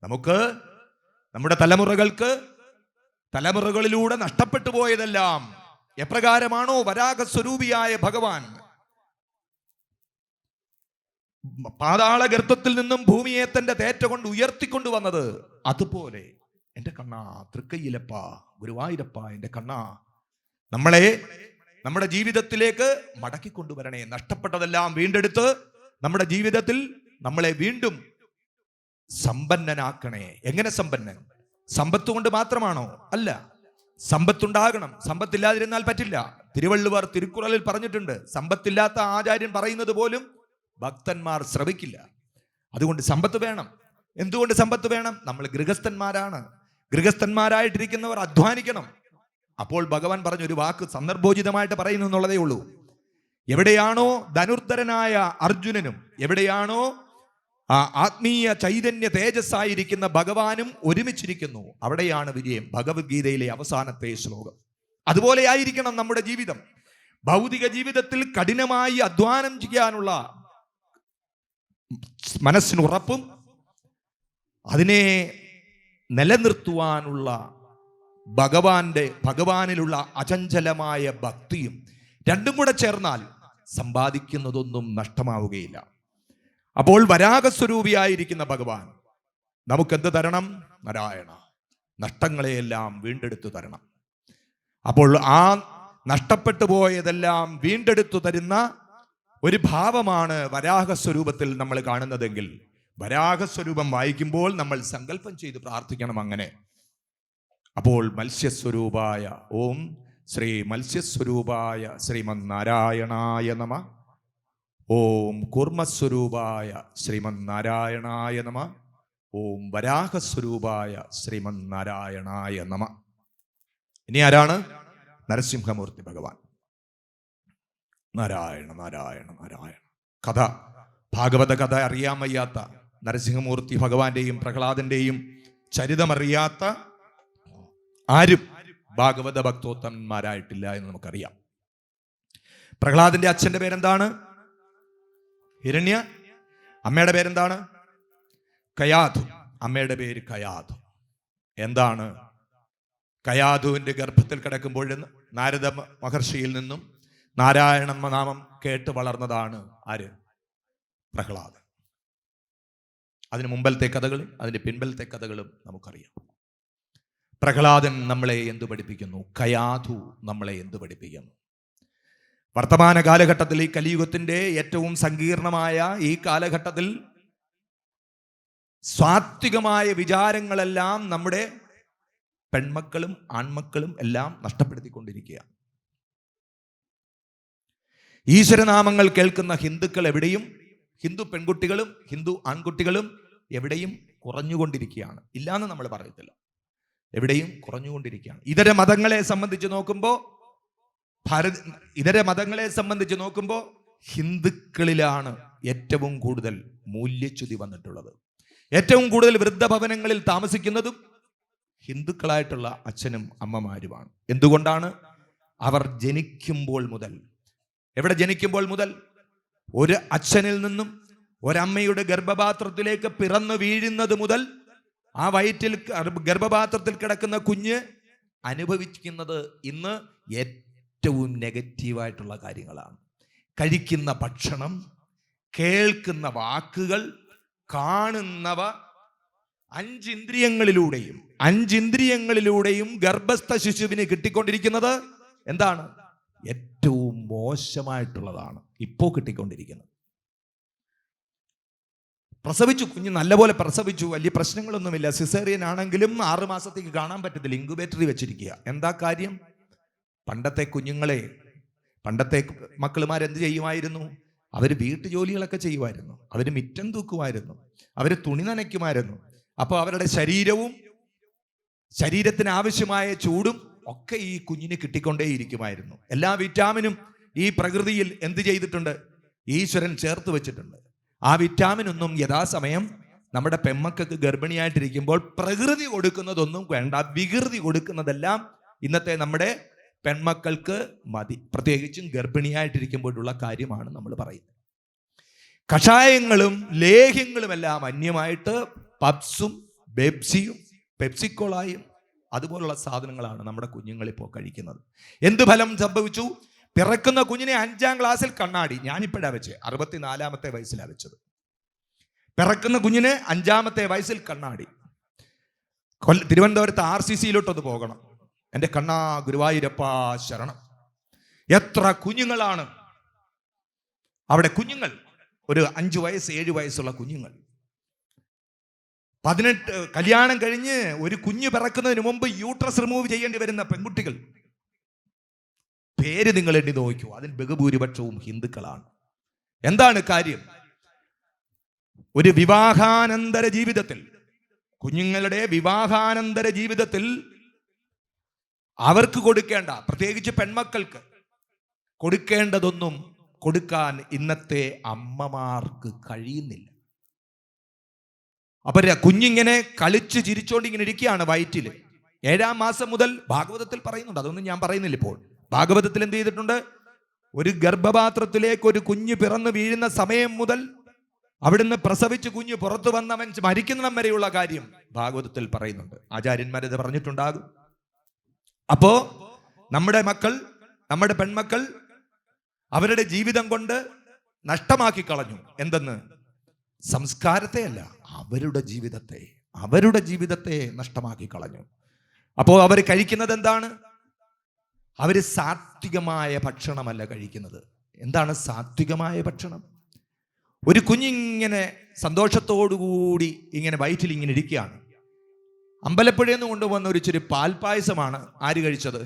നമുക്ക് നമ്മുടെ തലമുറകളിലൂടെ നഷ്ടപ്പെട്ടു പോയതെല്ലാം എപ്രകാരമാണോ വരാഹസ്വരൂപിയായ ഭഗവാൻ പാതാളഗർത്തത്തിൽ നിന്നും ഭൂമിയെ തന്റെ തേറ്റ കൊണ്ട് ഉയർത്തിക്കൊണ്ടു വന്നത്, അതുപോലെ എന്റെ കണ്ണാ, തൃക്കയ്യിലപ്പ, ഗുരുവായൂരപ്പ, എന്റെ കണ്ണാ, നമ്മളെ നമ്മുടെ ജീവിതത്തിലേക്ക് മടക്കിക്കൊണ്ടുവരണേ. നഷ്ടപ്പെട്ടതെല്ലാം വീണ്ടെടുത്ത് നമ്മുടെ ജീവിതത്തിൽ നമ്മളെ വീണ്ടും സമ്പന്നനാക്കണേ. എങ്ങനെ സമ്പന്നൻ? സമ്പത്ത് കൊണ്ട് മാത്രമാണോ? അല്ല, സമ്പത്തുണ്ടാകണം. സമ്പത്തില്ലാതിരുന്നാൽ പറ്റില്ല. തിരുവള്ളുവർ തിരുക്കുറളിൽ പറഞ്ഞിട്ടുണ്ട്, സമ്പത്തില്ലാത്ത ആചാര്യൻ പറയുന്നത് പോലും ഭക്തന്മാർ ശ്രവിക്കില്ല. അതുകൊണ്ട് സമ്പത്ത് വേണം. എന്തുകൊണ്ട് സമ്പത്ത് വേണം? നമ്മൾ ഗൃഹസ്ഥന്മാരാണ്. ഗൃഹസ്ഥന്മാരായിട്ടിരിക്കുന്നവർ അധ്വാനിക്കണം. അപ്പോൾ ഭഗവാൻ പറഞ്ഞൊരു വാക്ക് സന്ദർഭോചിതമായിട്ട് പറയുന്നു എന്നുള്ളതേ ഉള്ളൂ. എവിടെയാണോ ധനുർധരനായ അർജുനനും എവിടെയാണോ ആത്മീയ ചൈതന്യ തേജസ്സായിരിക്കുന്ന ഭഗവാനും ഒരുമിച്ചിരിക്കുന്നു, അവിടെയാണ് വിജയം. ഭഗവത്ഗീതയിലെ അവസാനത്തെ ശ്ലോകം. അതുപോലെ ആയിരിക്കണം നമ്മുടെ ജീവിതം. ഭൗതിക ജീവിതത്തിൽ കഠിനമായി അധ്വാനം ചെയ്യാനുള്ള മനസ്സിനുറപ്പും അതിനെ നിലനിർത്തുവാനുള്ള ഭഗവാനിലുള്ള അചഞ്ചലമായ ഭക്തിയും രണ്ടും കൂടെ ചേർന്നാൽ സമ്പാദിക്കുന്നതൊന്നും നഷ്ടമാവുകയില്ല. അപ്പോൾ വരാഹസ്വരൂപിയായിരിക്കുന്ന ഭഗവാൻ നമുക്കെന്ത് തരണം? നാരായണ, നഷ്ടങ്ങളെയെല്ലാം വീണ്ടെടുത്തു തരണം. അപ്പോൾ ആ നഷ്ടപ്പെട്ടു പോയതെല്ലാം വീണ്ടെടുത്തു തരുന്ന ഒരു ഭാവമാണ് വരാഹസ്വരൂപത്തിൽ നമ്മൾ കാണുന്നതെങ്കിൽ, വരാഹസ്വരൂപം വായിക്കുമ്പോൾ നമ്മൾ സങ്കല്പം ചെയ്ത് പ്രാർത്ഥിക്കണം അങ്ങനെ. അപ്പോൾ മത്സ്യസ്വരൂപായ ഓം ശ്രീ മത്സ്യസ്വരൂപായ ശ്രീമന്നാരായണായ നമ. ഓം കൂർമ്മസ്വരൂപായ ശ്രീമന്നാരായണായ നമ. ഓം വരാഹസ്വരൂപായ ശ്രീമന്നാരായണായ നമ. ഇനി ആരാണ്? നരസിംഹമൂർത്തി ഭഗവാൻ. നാരായണ നാരായണ നാരായണ. കഥ, ഭാഗവത കഥ അറിയാൻ വയ്യാത്ത, നരസിംഹമൂർത്തി ഭഗവാന്റെയും പ്രഹ്ലാദന്റെയും ചരിതമറിയാത്ത ആരും ഭാഗവത ഭക്തോത്തമന്മാരായിട്ടില്ല എന്ന് നമുക്കറിയാം. പ്രഹ്ലാദന്റെ അച്ഛന്റെ പേരെന്താണ്? ഹിരണ്യ. അമ്മയുടെ പേരെന്താണ്? കയാധു. അമ്മയുടെ പേര് കയാധു. എന്താണ്? കയാധുവിന്റെ ഗർഭത്തിൽ കിടക്കുമ്പോൾ നാരദ മഹർഷിയിൽ നിന്നും നാരായണ നാമം കേട്ട് വളർന്നതാണ് ആര്? പ്രഹ്ലാദൻ. അതിന് മുമ്പലത്തെ കഥകളും അതിന്റെ പിൻബലത്തെ കഥകളും നമുക്കറിയാം. പ്രഹ്ലാദൻ നമ്മളെ എന്തു പഠിപ്പിക്കുന്നു? കയാധു നമ്മളെ എന്തു പഠിപ്പിക്കുന്നു? വർത്തമാന കാലഘട്ടത്തിൽ, ഈ കലിയുഗത്തിന്റെ ഏറ്റവും സങ്കീർണമായ ഈ കാലഘട്ടത്തിൽ സാത്വികമായ വിചാരങ്ങളെല്ലാം നമ്മുടെ പെൺമക്കളും ആൺമക്കളും എല്ലാം നഷ്ടപ്പെടുത്തിക്കൊണ്ടിരിക്കുക. ഈശ്വരനാമങ്ങൾ കേൾക്കുന്ന ഹിന്ദുക്കൾ എവിടെയും, ഹിന്ദു പെൺകുട്ടികളും ഹിന്ദു ആൺകുട്ടികളും എവിടെയും കുറഞ്ഞുകൊണ്ടിരിക്കുകയാണ്. ഇല്ലാന്ന് നമ്മൾ പറയത്തില്ല, എവിടെയും കുറഞ്ഞുകൊണ്ടിരിക്കുകയാണ്. ഇതര മതങ്ങളെ സംബന്ധിച്ച് നോക്കുമ്പോൾ ഹിന്ദുക്കളിലാണ് ഏറ്റവും കൂടുതൽ മൂല്യച്യുതി വന്നിട്ടുള്ളത്. ഏറ്റവും കൂടുതൽ വൃദ്ധഭവനങ്ങളിൽ താമസിക്കുന്നതും ഹിന്ദുക്കളായിട്ടുള്ള അച്ഛനും അമ്മമാരുമാണ്. എന്തുകൊണ്ടാണ്? അവർ ജനിക്കുമ്പോൾ മുതൽ, എവിടെ ജനിക്കുമ്പോൾ മുതൽ? ഒരു അച്ഛനിൽ നിന്നും ഒരമ്മയുടെ ഗർഭപാത്രത്തിലേക്ക് പിറന്നു വീഴുന്നത് മുതൽ ആ വയറ്റിൽ ഗർഭപാത്രത്തിൽ കിടക്കുന്ന കുഞ്ഞ് അനുഭവിക്കുന്നത് ഇന്ന് ഏറ്റവും നെഗറ്റീവായിട്ടുള്ള കാര്യങ്ങളാണ്. കഴിക്കുന്ന ഭക്ഷണം, കേൾക്കുന്ന വാക്കുകൾ, കാണുന്നവ, അഞ്ചിന്ദ്രിയങ്ങളിലൂടെയും ഗർഭസ്ഥ ശിശുവിന് കിട്ടിക്കൊണ്ടിരിക്കുന്നത് എന്താണ്? ഏറ്റവും മോശമായിട്ടുള്ളതാണ് ഇപ്പോൾ കിട്ടിക്കൊണ്ടിരിക്കുന്നത്. പ്രസവിച്ചു, കുഞ്ഞ് നല്ലപോലെ പ്രസവിച്ചു, വലിയ പ്രശ്നങ്ങളൊന്നുമില്ല. സിസേറിയൻ ആണെങ്കിലും 6 മാസത്തേക്ക് കാണാൻ പറ്റത്തില്ല, ഇൻക്യുബേറ്ററിൽ വെച്ചിരിക്കുക. എന്താ കാര്യം? പണ്ടത്തെ മക്കളുമാരെന്ത് ചെയ്യുമായിരുന്നു? അവർ വീട്ടുജോലികളൊക്കെ ചെയ്യുമായിരുന്നു, അവർ മിറ്റം തൂക്കുമായിരുന്നു, അവർ തുണി നനയ്ക്കുമായിരുന്നു. അപ്പോൾ അവരുടെ ശരീരത്തിന് ആവശ്യമായ ചൂടും ഒക്കെ ഈ കുഞ്ഞിന് കിട്ടിക്കൊണ്ടേയിരിക്കുമായിരുന്നു. എല്ലാ വിറ്റാമിനും ഈ പ്രകൃതിയിൽ എന്ത് ചെയ്തിട്ടുണ്ട്? ഈശ്വരൻ ചേർത്ത് വെച്ചിട്ടുണ്ട്. ആ വിറ്റാമിനൊന്നും യഥാസമയം നമ്മുടെ പെമ്മക്കൾക്ക് ഗർഭിണിയായിട്ടിരിക്കുമ്പോൾ പ്രകൃതി കൊടുക്കുന്നതൊന്നും വേണ്ട, വികൃതി കൊടുക്കുന്നതെല്ലാം ഇന്നത്തെ നമ്മുടെ പെൺമക്കൾക്ക് മതി. പ്രത്യേകിച്ചും ഗർഭിണിയായിട്ടിരിക്കുമ്പോഴുള്ള കാര്യമാണ് നമ്മൾ പറയുന്നത്. കഷായങ്ങളും ലേഹ്യങ്ങളും എല്ലാം അന്യമായിട്ട് പബ്സും ബെപ്സിയും പെപ്സിക്കോളായും അതുപോലുള്ള സാധനങ്ങളാണ് നമ്മുടെ കുഞ്ഞുങ്ങളിപ്പോൾ കഴിക്കുന്നത്. എന്ത് ഫലം സംഭവിച്ചു? പിറക്കുന്ന കുഞ്ഞിനെ 5ാം ക്ലാസ്സിൽ കണ്ണാടി. ഞാനിപ്പോഴാണ് വെച്ചത്, 64ാമത്തെ വയസ്സിലാണ് വെച്ചത്. പിറക്കുന്ന കുഞ്ഞിന് 5ാമത്തെ വയസ്സിൽ കണ്ണാടി. തിരുവനന്തപുരത്ത് RCCയിലോട്ടൊന്ന് പോകണം. എൻ്റെ കണ്ണാ ഗുരുവായൂരപ്പാ ശരണം. എത്ര കുഞ്ഞുങ്ങളാണ് അവിടെ! കുഞ്ഞുങ്ങൾ ഒരു 5 വയസ്സ് 7 വയസ്സുള്ള കുഞ്ഞുങ്ങൾ. 18 കല്യാണം കഴിഞ്ഞ് ഒരു കുഞ്ഞ് പിറക്കുന്നതിന് മുമ്പ് യൂട്രസ് റിമൂവ് ചെയ്യേണ്ടി വരുന്ന പെൺകുട്ടികൾ. പേര് നിങ്ങൾ എണ്ണി നോക്കൂ, അതിൽ ബഹുഭൂരിപക്ഷവും ഹിന്ദുക്കളാണ്. എന്താണ് കാര്യം? ഒരു വിവാഹാനന്തര ജീവിതത്തിൽ, കുഞ്ഞുങ്ങളുടെ വിവാഹാനന്തര ജീവിതത്തിൽ അവർക്ക് കൊടുക്കേണ്ട, പ്രത്യേകിച്ച് പെൺമക്കൾക്ക് കൊടുക്കേണ്ടതൊന്നും കൊടുക്കാൻ ഇന്നത്തെ അമ്മമാർക്ക് കഴിയുന്നില്ല. അപ്പൊ കുഞ്ഞിങ്ങനെ കളിച്ച് ചിരിച്ചോണ്ട് ഇങ്ങനെ ഇരിക്കുകയാണ് വയറ്റിൽ. 7ാം മാസം മുതൽ ഭാഗവതത്തിൽ പറയുന്നുണ്ട്, അതൊന്നും ഞാൻ പറയുന്നില്ല ഇപ്പോൾ. ഭാഗവതത്തിൽ എന്ത് ചെയ്തിട്ടുണ്ട്? ഒരു ഗർഭപാത്രത്തിലേക്ക് ഒരു കുഞ്ഞ് പിറന്നു വീഴുന്ന സമയം മുതൽ അവിടുന്ന് പ്രസവിച്ച് കുഞ്ഞ് പുറത്തു വന്നവൻ മരിക്കുന്നിടം വരെയുള്ള കാര്യം ഭാഗവതത്തിൽ പറയുന്നുണ്ട്. ആചാര്യന്മാരത് പറഞ്ഞിട്ടുണ്ടാകും. അപ്പോ നമ്മുടെ മക്കൾ, നമ്മുടെ പെൺമക്കൾ അവരുടെ ജീവിതം കൊണ്ട് നഷ്ടമാക്കി കളഞ്ഞു. എന്തെന്ന്? സംസ്കാരത്തെ അല്ല, അവരുടെ ജീവിതത്തെ, അവരുടെ ജീവിതത്തെ നഷ്ടമാക്കി കളഞ്ഞു. അപ്പോൾ അവർ കഴിക്കുന്നത് എന്താണ്? അവർ സാത്വികമായ ഭക്ഷണമല്ല കഴിക്കുന്നത്. എന്താണ് സാത്വികമായ ഭക്ഷണം? ഒരു കുഞ്ഞിങ്ങനെ സന്തോഷത്തോടുകൂടി ഇങ്ങനെ വയറ്റിൽ ഇങ്ങനെ ഇരിക്കുകയാണ്. അമ്പലപ്പുഴയിൽ നിന്ന് കൊണ്ടുവന്ന ഒരു ഇച്ചിരി പാൽപ്പായസമാണ് ആര് കഴിച്ചത്?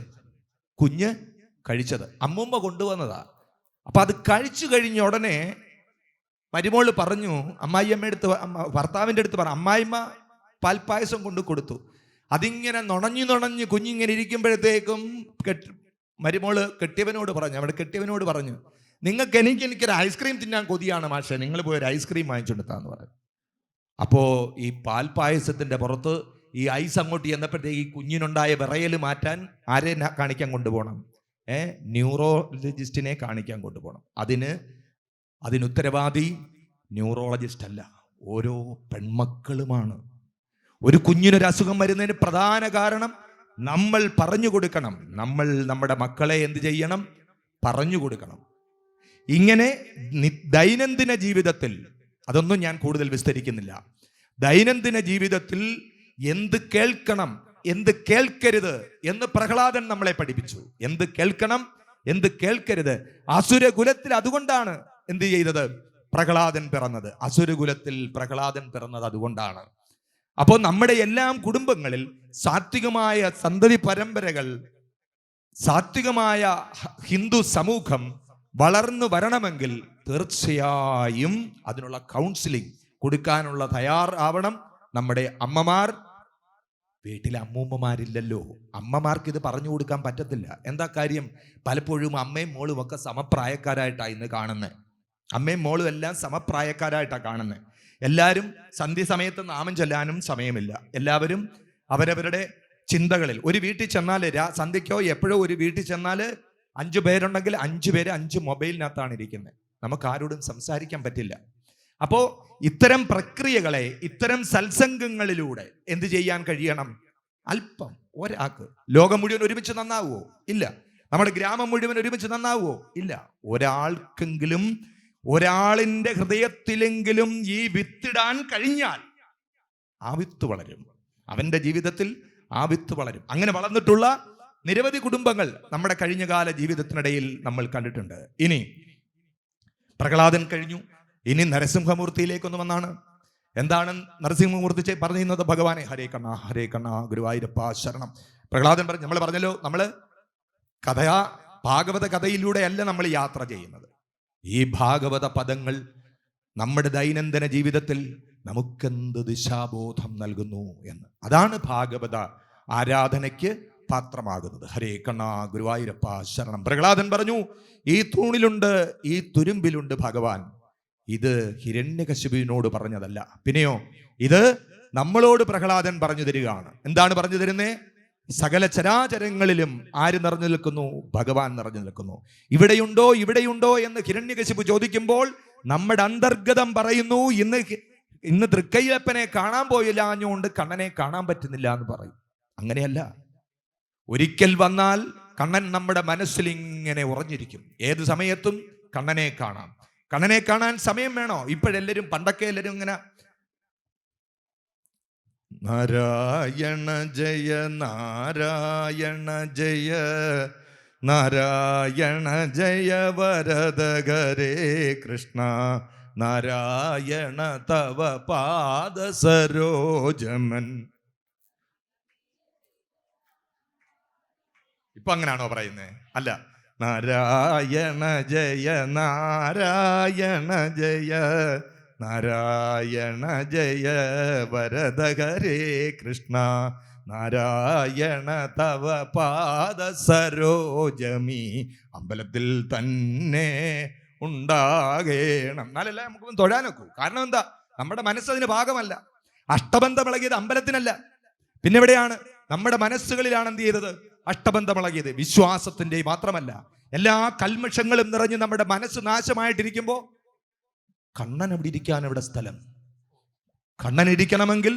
കുഞ്ഞ് കഴിച്ചത്. അമ്മൂമ്മ കൊണ്ടുവന്നതാ. അപ്പൊ അത് കഴിച്ചു കഴിഞ്ഞ ഉടനെ മരുമോള് പറഞ്ഞു, അമ്മായിയമ്മയുടെ അടുത്ത്, ഭർത്താവിൻ്റെ അടുത്ത് പറഞ്ഞു, അമ്മായിമ്മ പാൽപ്പായസം കൊണ്ട് കൊടുത്തു. അതിങ്ങനെ നുണഞ്ഞ് കുഞ്ഞിങ്ങനെ ഇരിക്കുമ്പോഴത്തേക്കും മരുമോള് കെട്ടിയവനോട് പറഞ്ഞു, അവിടെ കെട്ടിയവനോട് പറഞ്ഞു, എനിക്കൊരു ഐസ്ക്രീം തിന്നാൻ കൊതിയാണ് മാഷെ, നിങ്ങൾ പോയി ഒരു ഐസ്ക്രീം വാങ്ങിച്ചുകൊടുത്താന്ന് പറഞ്ഞു. അപ്പോൾ ഈ പാൽപ്പായസത്തിൻ്റെ പുറത്ത് ഈ ഐസ് അങ്ങോട്ട് ചെന്നപ്പോഴത്തേക്ക് ഈ കുഞ്ഞിനുണ്ടായ വിറയൽ മാറ്റാൻ ആരെ കാണിക്കാൻ കൊണ്ടുപോകണം? ന്യൂറോളജിസ്റ്റിനെ കാണിക്കാൻ കൊണ്ടുപോകണം. അതിന് ഉത്തരവാദി ന്യൂറോളജിസ്റ്റ് അല്ല, ഓരോ പെൺമക്കളുമാണ്. ഒരു കുഞ്ഞിനൊരു അസുഖം വരുന്നതിന് പ്രധാന കാരണം നമ്മൾ പറഞ്ഞു കൊടുക്കണം. നമ്മൾ നമ്മുടെ മക്കളെ എന്ത് ചെയ്യണം? പറഞ്ഞു കൊടുക്കണം. ഇങ്ങനെ ദൈനംദിന ജീവിതത്തിൽ, അതൊന്നും ഞാൻ കൂടുതൽ വിസ്തരിക്കുന്നില്ല, ദൈനംദിന ജീവിതത്തിൽ എന്ത് കേൾക്കണം, എന്ത് കേൾക്കരുത് എന്ന് പ്രഹ്ലാദൻ നമ്മളെ പഠിപ്പിച്ചു. എന്ത് കേൾക്കണം, എന്ത് കേൾക്കരുത്. അസുരകുലത്തിൽ അതുകൊണ്ടാണ് എന്ത് ചെയ്തത്? പ്രഹ്ലാദൻ പിറന്നത്. അസുരകുലത്തിൽ പ്രഹ്ലാദൻ പിറന്നത് അതുകൊണ്ടാണ്. അപ്പോൾ നമ്മുടെ എല്ലാം കുടുംബങ്ങളിൽ സാത്വികമായ സന്തതി പരമ്പരകൾ, സാത്വികമായ ഹിന്ദു സമൂഹം വളർന്നു വരണമെങ്കിൽ തീർച്ചയായും അതിനുള്ള കൗൺസിലിംഗ് കൊടുക്കാനുള്ള തയ്യാറാവണം നമ്മുടെ അമ്മമാർ. വീട്ടിലെ അമ്മൂമ്മമാരില്ലല്ലോ, അമ്മമാർക്ക് ഇത് പറഞ്ഞു കൊടുക്കാൻ പറ്റത്തില്ല. എന്താ കാര്യം? പലപ്പോഴും അമ്മയും മോളും ഒക്കെ സമപ്രായക്കാരായിട്ടാണ് ഇന്ന് കാണുന്നത്. അമ്മയും മോളും എല്ലാം സമപ്രായക്കാരായിട്ടാണ് കാണുന്നത്. എല്ലാവരും സന്ധ്യ സമയത്ത് നാമം ചൊല്ലാനും സമയമില്ല. എല്ലാവരും അവരവരുടെ ചിന്തകളിൽ. ഒരു വീട്ടിൽ ചെന്നാൽ സന്ധ്യയ്ക്കോ എപ്പോഴോ ഒരു വീട്ടിൽ ചെന്നാൽ 5 പേരുണ്ടെങ്കിൽ 5 പേര് 5 മൊബൈലിനകത്താണ് ഇരിക്കുന്നത്. നമുക്ക് ആരോടും സംസാരിക്കാൻ പറ്റില്ല. അപ്പോൾ ഇത്തരം പ്രക്രിയകളെ, ഇത്തരം സത്സംഗങ്ങളിലൂടെ എന്ത് ചെയ്യാൻ കഴിയണം? അല്പം ഒരാൾക്ക്. ലോകം മുഴുവൻ ഒരുമിച്ച് നന്നാവുമോ? ഇല്ല. നമ്മുടെ ഗ്രാമം മുഴുവൻ ഒരുമിച്ച് നന്നാവുമോ? ഇല്ല. ഒരാൾക്കെങ്കിലും, ഒരാളിൻ്റെ ഹൃദയത്തിലെങ്കിലും ഈ വിത്തിടാൻ കഴിഞ്ഞാൽ ആ വിത്ത് വളരും. അവൻ്റെ ജീവിതത്തിൽ ആ വിത്ത് വളരും. അങ്ങനെ വളർന്നിട്ടുള്ള നിരവധി കുടുംബങ്ങൾ നമ്മുടെ കഴിഞ്ഞകാല ജീവിതത്തിനിടയിൽ നമ്മൾ കണ്ടിട്ടുണ്ട്. ഇനി പ്രഹ്ലാദൻ കഴിഞ്ഞു, ഇനി നരസിംഹമൂർത്തിയിലേക്കൊന്ന് വന്നാണ്. എന്താണ് നരസിംഹമൂർത്തി പറഞ്ഞിരുന്നത്? ഭഗവാനെ ഹരേ കണ്ണ ഗുരുവായൂരപ്പ ശരണം. പ്രഹ്ലാദൻ പറഞ്ഞു, നമ്മൾ പറഞ്ഞല്ലോ, നമ്മൾ ഭാഗവത കഥയിലൂടെയല്ല നമ്മൾ യാത്ര ചെയ്യുന്നത്. ഈ ഭാഗവത പദങ്ങൾ നമ്മുടെ ദൈനംദിന ജീവിതത്തിൽ നമുക്കെന്ത് ദിശാബോധം നൽകുന്നു എന്ന്. അതാണ് ഭാഗവത ആരാധനയ്ക്ക് പാത്രമാകുന്നത്. ഹരേ കണ്ണ ഗുരുവായൂരപ്പ ശരണം. പ്രഹ്ലാദൻ പറഞ്ഞു, ഈ തൂണിലുണ്ട്, ഈ തുരുമ്പിലുണ്ട് ഭഗവാൻ. ഇത് ഹിരണ്യകശിപുവിനോട് പറഞ്ഞതല്ല. പിന്നെയോ ഇത് നമ്മളോട് പ്രഹ്ലാദൻ പറഞ്ഞു തരികയാണ്. എന്താണ് പറഞ്ഞു തരുന്നേ? സകല ചരാചരങ്ങളിലും ആര് നിറഞ്ഞു നിൽക്കുന്നു? ഭഗവാൻ നിറഞ്ഞു നിൽക്കുന്നു. ഇവിടെയുണ്ടോ എന്ന് ഹിരണ്യകശിപു ചോദിക്കുമ്പോൾ നമ്മുടെ അന്തർഗതം പറയുന്നു, ഇന്ന് തൃക്കയ്യപ്പനെ കാണാൻ പോയില്ലാഞ്ഞുകൊണ്ട് കണ്ണനെ കാണാൻ പറ്റുന്നില്ല എന്ന് പറയും. അങ്ങനെയല്ല. ഒരിക്കൽ വന്നാൽ കണ്ണൻ നമ്മുടെ മനസ്സിൽ ഇങ്ങനെ ഉറഞ്ഞിരിക്കും. ഏത് സമയത്തും കണ്ണനെ കാണാം. കണ്ണനെ കാണാൻ സമയം വേണോ? ഇപ്പോഴെല്ലാവരും, പണ്ടൊക്കെ എല്ലാവരും ഇങ്ങനെ നാരായണ ജയ നാരായണ ജയ നാരായണ ജയ വരദഗരേ കൃഷ്ണ നാരായണ തവ പാദ സരോജമൻ. ഇപ്പൊ അങ്ങനെയാണോ പറയുന്നത്? അല്ല. നാരായണ ജയ നാരായണ ജയ നാരായണ ജയ വരദഗരേ കൃഷ്ണ നാരായണ തവ പാദ സരോജമി. അമ്പലത്തിൽ തന്നെ ഉണ്ടാകേണം. എന്നാലല്ലേ നമുക്ക് തൊഴാനൊക്കൂ. കാരണം എന്താ? നമ്മുടെ മനസ്സതിന് ഭാഗമല്ല. അഷ്ടബന്ധമിളകിയത് അമ്പലത്തിനല്ല, പിന്നെ എവിടെയാണ്? നമ്മുടെ മനസ്സുകളിലാണ് എന്ത് ചെയ്തത്? അഷ്ടബന്ധമിളകിയത്. വിശ്വാസത്തിന്റെ മാത്രമല്ല, എല്ലാ കൽമഷങ്ങളും നിറഞ്ഞ് നമ്മുടെ മനസ്സ് നാശമായിട്ടിരിക്കുമ്പോൾ കണ്ണൻ അവിടെ ഇരിക്കാൻ എവിടെ സ്ഥലം? കണ്ണൻ ഇരിക്കണമെങ്കിൽ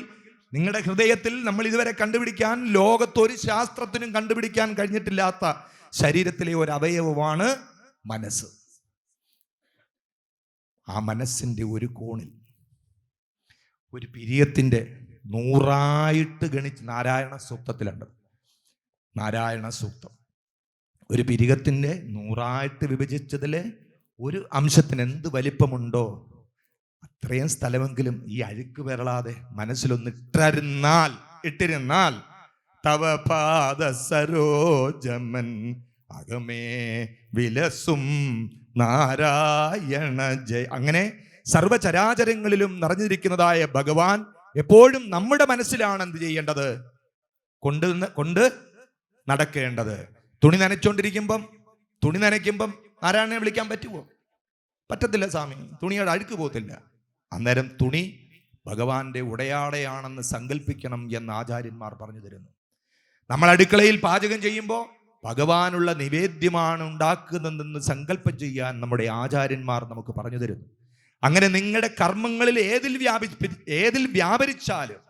നിങ്ങളുടെ ഹൃദയത്തിൽ നമ്മൾ ഇതുവരെ കണ്ടുപിടിക്കാൻ, ലോകത്തൊരു ശാസ്ത്രത്തിനും കണ്ടുപിടിക്കാൻ കഴിഞ്ഞിട്ടില്ലാത്ത ശരീരത്തിലെ ഒരു അവയവമാണ് മനസ്സ്. ആ മനസ്സിന്റെ ഒരു കോണിൽ ഒരു പിരിയത്തിന്റെ 100 ഗണിച്ച് നാരായണ സൂക്തത്തിലുണ്ട്. നാരായണ സൂക്തം ഒരു പിരികത്തിൻ്റെ 100 വിഭജിച്ചതിൽ ഒരു അംശത്തിന് എന്ത് വലിപ്പമുണ്ടോ അത്രയും സ്ഥലമെങ്കിലും ഈ അഴുക്ക് വരളാതെ മനസ്സിലൊന്ന് ഇട്ടിരുന്നാൽ തവ പാദ സരോജമൻ അകമേ വിലസും നാരായണ ജയ. അങ്ങനെ സർവചരാചരങ്ങളിലും നിറഞ്ഞിരിക്കുന്നതായ ഭഗവാൻ എപ്പോഴും നമ്മുടെ മനസ്സിലാണ് എന്ത് ചെയ്യേണ്ടത്? കൊണ്ട് നടക്കേണ്ടത്. തുണി നനയ്ക്കുമ്പം നാരായണനെ വിളിക്കാൻ പറ്റുമോ? പറ്റത്തില്ല സ്വാമി, തുണിയുടെ അഴുക്ക് പോകത്തില്ല. അന്നേരം തുണി ഭഗവാന്റെ ഉടയാടയാണെന്ന് സങ്കല്പിക്കണം എന്ന് ആചാര്യന്മാർ പറഞ്ഞു തരുന്നു. നമ്മൾ അടുക്കളയിൽ പാചകം ചെയ്യുമ്പോൾ ഭഗവാനുള്ള നിവേദ്യമാണ് ഉണ്ടാക്കുന്നതെന്ന് സങ്കല്പം ചെയ്യാൻ നമ്മുടെ ആചാര്യന്മാർ നമുക്ക് പറഞ്ഞു തരുന്നു. അങ്ങനെ നിങ്ങളുടെ കർമ്മങ്ങളിൽ ഏതിൽ വ്യാപരിച്ചാലും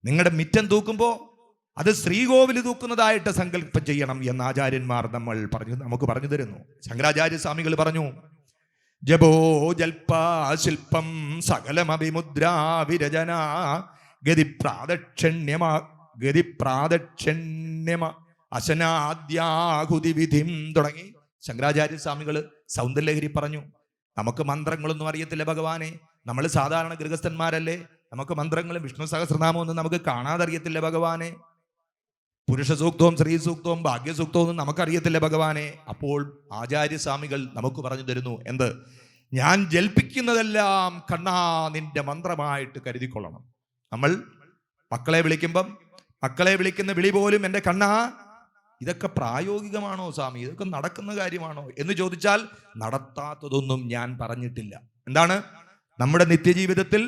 നിങ്ങളുടെ മിറ്റം തൂക്കുമ്പോൾ അത് ശ്രീകോവിൽ തൂക്കുന്നതായിട്ട് സങ്കല്പം ചെയ്യണം എന്ന് ആചാര്യന്മാർ നമുക്ക് പറഞ്ഞു തരുന്നു. ശങ്കരാചാര്യ സ്വാമികൾ പറഞ്ഞു, ജപോ ജൽപാ ശില്പം സകലമഭിമുദ്രാ വിരചന ഗതിപ്രാദക്ഷ്യണ്യമ അശനാദ്യാഹുതി വിധിം തുടങ്ങി ശങ്കരാചാര്യ സ്വാമികൾ സൗന്ദര്യലഹരി പറഞ്ഞു. നമുക്ക് മന്ത്രങ്ങളൊന്നും അറിയത്തില്ല ഭഗവാനെ, നമ്മൾ സാധാരണ ഗൃഹസ്ഥന്മാരല്ലേ, നമുക്ക് മന്ത്രങ്ങളും വിഷ്ണു സഹസ്രനാമമൊന്നും നമുക്ക് കാണാതറിയത്തില്ല ഭഗവാനെ, പുരുഷ സൂക്തവും സ്ത്രീ സൂക്തവും ഭാഗ്യസൂക്തവും ഒന്നും നമുക്കറിയത്തില്ല ഭഗവാനെ. അപ്പോൾ ആചാര്യസ്വാമികൾ നമുക്ക് പറഞ്ഞു തരുന്നു, എന്ത്? ഞാൻ ജൽപ്പിക്കുന്നതെല്ലാം കണ്ണാ നിന്റെ മന്ത്രമായിട്ട് കരുതിക്കൊള്ളണം. നമ്മൾ മക്കളെ വിളിക്കുന്ന വിളി പോലും എൻ്റെ കണ്ണാ, ഇതൊക്കെ പ്രായോഗികമാണോ സ്വാമി, ഇതൊക്കെ നടക്കുന്ന കാര്യമാണോ എന്ന് ചോദിച്ചാൽ നടത്താത്തതൊന്നും ഞാൻ പറഞ്ഞിട്ടില്ല. എന്താണ്? നമ്മുടെ നിത്യജീവിതത്തിൽ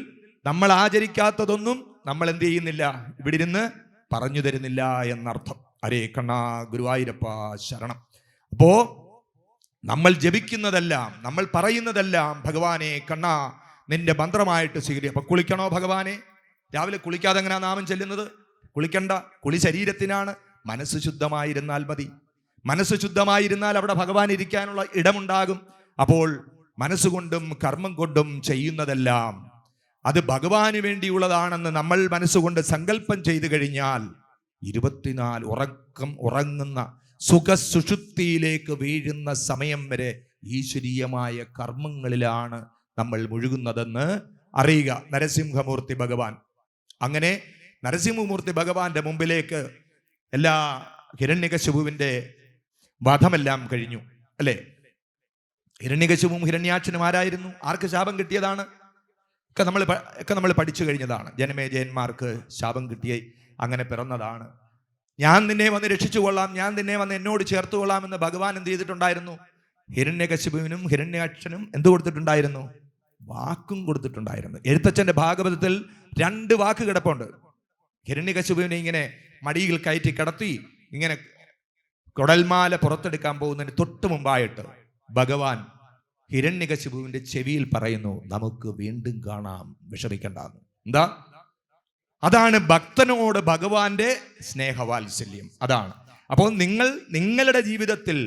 നമ്മൾ ആചരിക്കാത്തതൊന്നും നമ്മൾ എന്ത് ചെയ്യുന്നില്ല, ഇവിടെ ഇരുന്ന് പറഞ്ഞു തരുന്നില്ല എന്നർത്ഥം. ഹരേ കണ്ണാ ഗുരുവായൂരപ്പ ശരണം. അപ്പോ നമ്മൾ ജപിക്കുന്നതെല്ലാം, നമ്മൾ പറയുന്നതെല്ലാം ഭഗവാനെ കണ്ണാ നിന്റെ മന്ത്രമായിട്ട് സ്വീകരിക്കുക. അപ്പൊ കുളിക്കണോ ഭഗവാനെ? രാവിലെ കുളിക്കാതെ എങ്ങനെയാ നാമം ചെല്ലുന്നത്? കുളിക്കണ്ട, കുളി ശരീരത്തിനാണ്. മനസ്സ് ശുദ്ധമായിരുന്നാൽ മതി. മനസ്സ് ശുദ്ധമായിരുന്നാൽ അവിടെ ഭഗവാൻ ഇരിക്കാനുള്ള ഇടമുണ്ടാകും. അപ്പോൾ മനസ്സുകൊണ്ടും കർമ്മം കൊണ്ടും ചെയ്യുന്നതെല്ലാം അത് ഭഗവാന് വേണ്ടിയുള്ളതാണെന്ന് നമ്മൾ മനസ്സുകൊണ്ട് സങ്കല്പം ചെയ്തു കഴിഞ്ഞാൽ 24 ഉറങ്ങുന്ന സുഖസുഷുപ്തിയിലേക്ക് വീഴുന്ന സമയം വരെ ഈശ്വരീയമായ കർമ്മങ്ങളിലാണ് നമ്മൾ മുഴുകുന്നതെന്ന് അറിയുക. നരസിംഹമൂർത്തി ഭഗവാൻ, അങ്ങനെ നരസിംഹമൂർത്തി ഭഗവാന്റെ മുമ്പിലേക്ക് എല്ലാ ഹിരണ്യകശിപുവിന്റെ വധമെല്ലാം കഴിഞ്ഞു അല്ലേ? ഹിരണ്യകശിപുവും ഹിരണ്യാക്ഷനും ആരായിരുന്നു? ആർക്ക് ശാപം കിട്ടിയതാണ്? ഒക്കെ നമ്മൾ പഠിച്ചു കഴിഞ്ഞതാണ്. ജനമേജയന്മാർക്ക് ശാപം കിട്ടിയേ അങ്ങനെ പിറന്നതാണ്. ഞാൻ നിന്നെ വന്ന് രക്ഷിച്ചു കൊള്ളാം, ഞാൻ നിന്നെ വന്ന് എന്നോട് ചേർത്ത് കൊള്ളാം എന്ന് ഭഗവാൻ എന്ത് ചെയ്തിട്ടുണ്ടായിരുന്നു? ഹിരണ്യകശിപുവിനും ഹിരണ്യാക്ഷനും എന്ത് കൊടുത്തിട്ടുണ്ടായിരുന്നു? വാക്കും കൊടുത്തിട്ടുണ്ടായിരുന്നു. എഴുത്തച്ഛന്റെ ഭാഗവതത്തിൽ 2 വാക്ക് കിടപ്പുണ്ട്. ഹിരണ്യകശിപുവിനെ ഇങ്ങനെ മടിയിൽ കയറ്റി കിടത്തി ഇങ്ങനെ കുടൽമാല പുറത്തെടുക്കാൻ പോകുന്നതിന് തൊട്ട് മുമ്പായിട്ട് ഭഗവാൻ ഹിരണ്യകശിപുവിന്റെ ചെവിയിൽ പറയുന്നു, നമുക്ക് വീണ്ടും കാണാം, വിഷമിക്കണ്ടെന്ന്. എന്താ? അതാണ് ഭക്തനോട് ഭഗവാന്റെ സ്നേഹവാത്സല്യം. അതാണ്. അപ്പോൾ നിങ്ങളുടെ ജീവിതത്തിൽ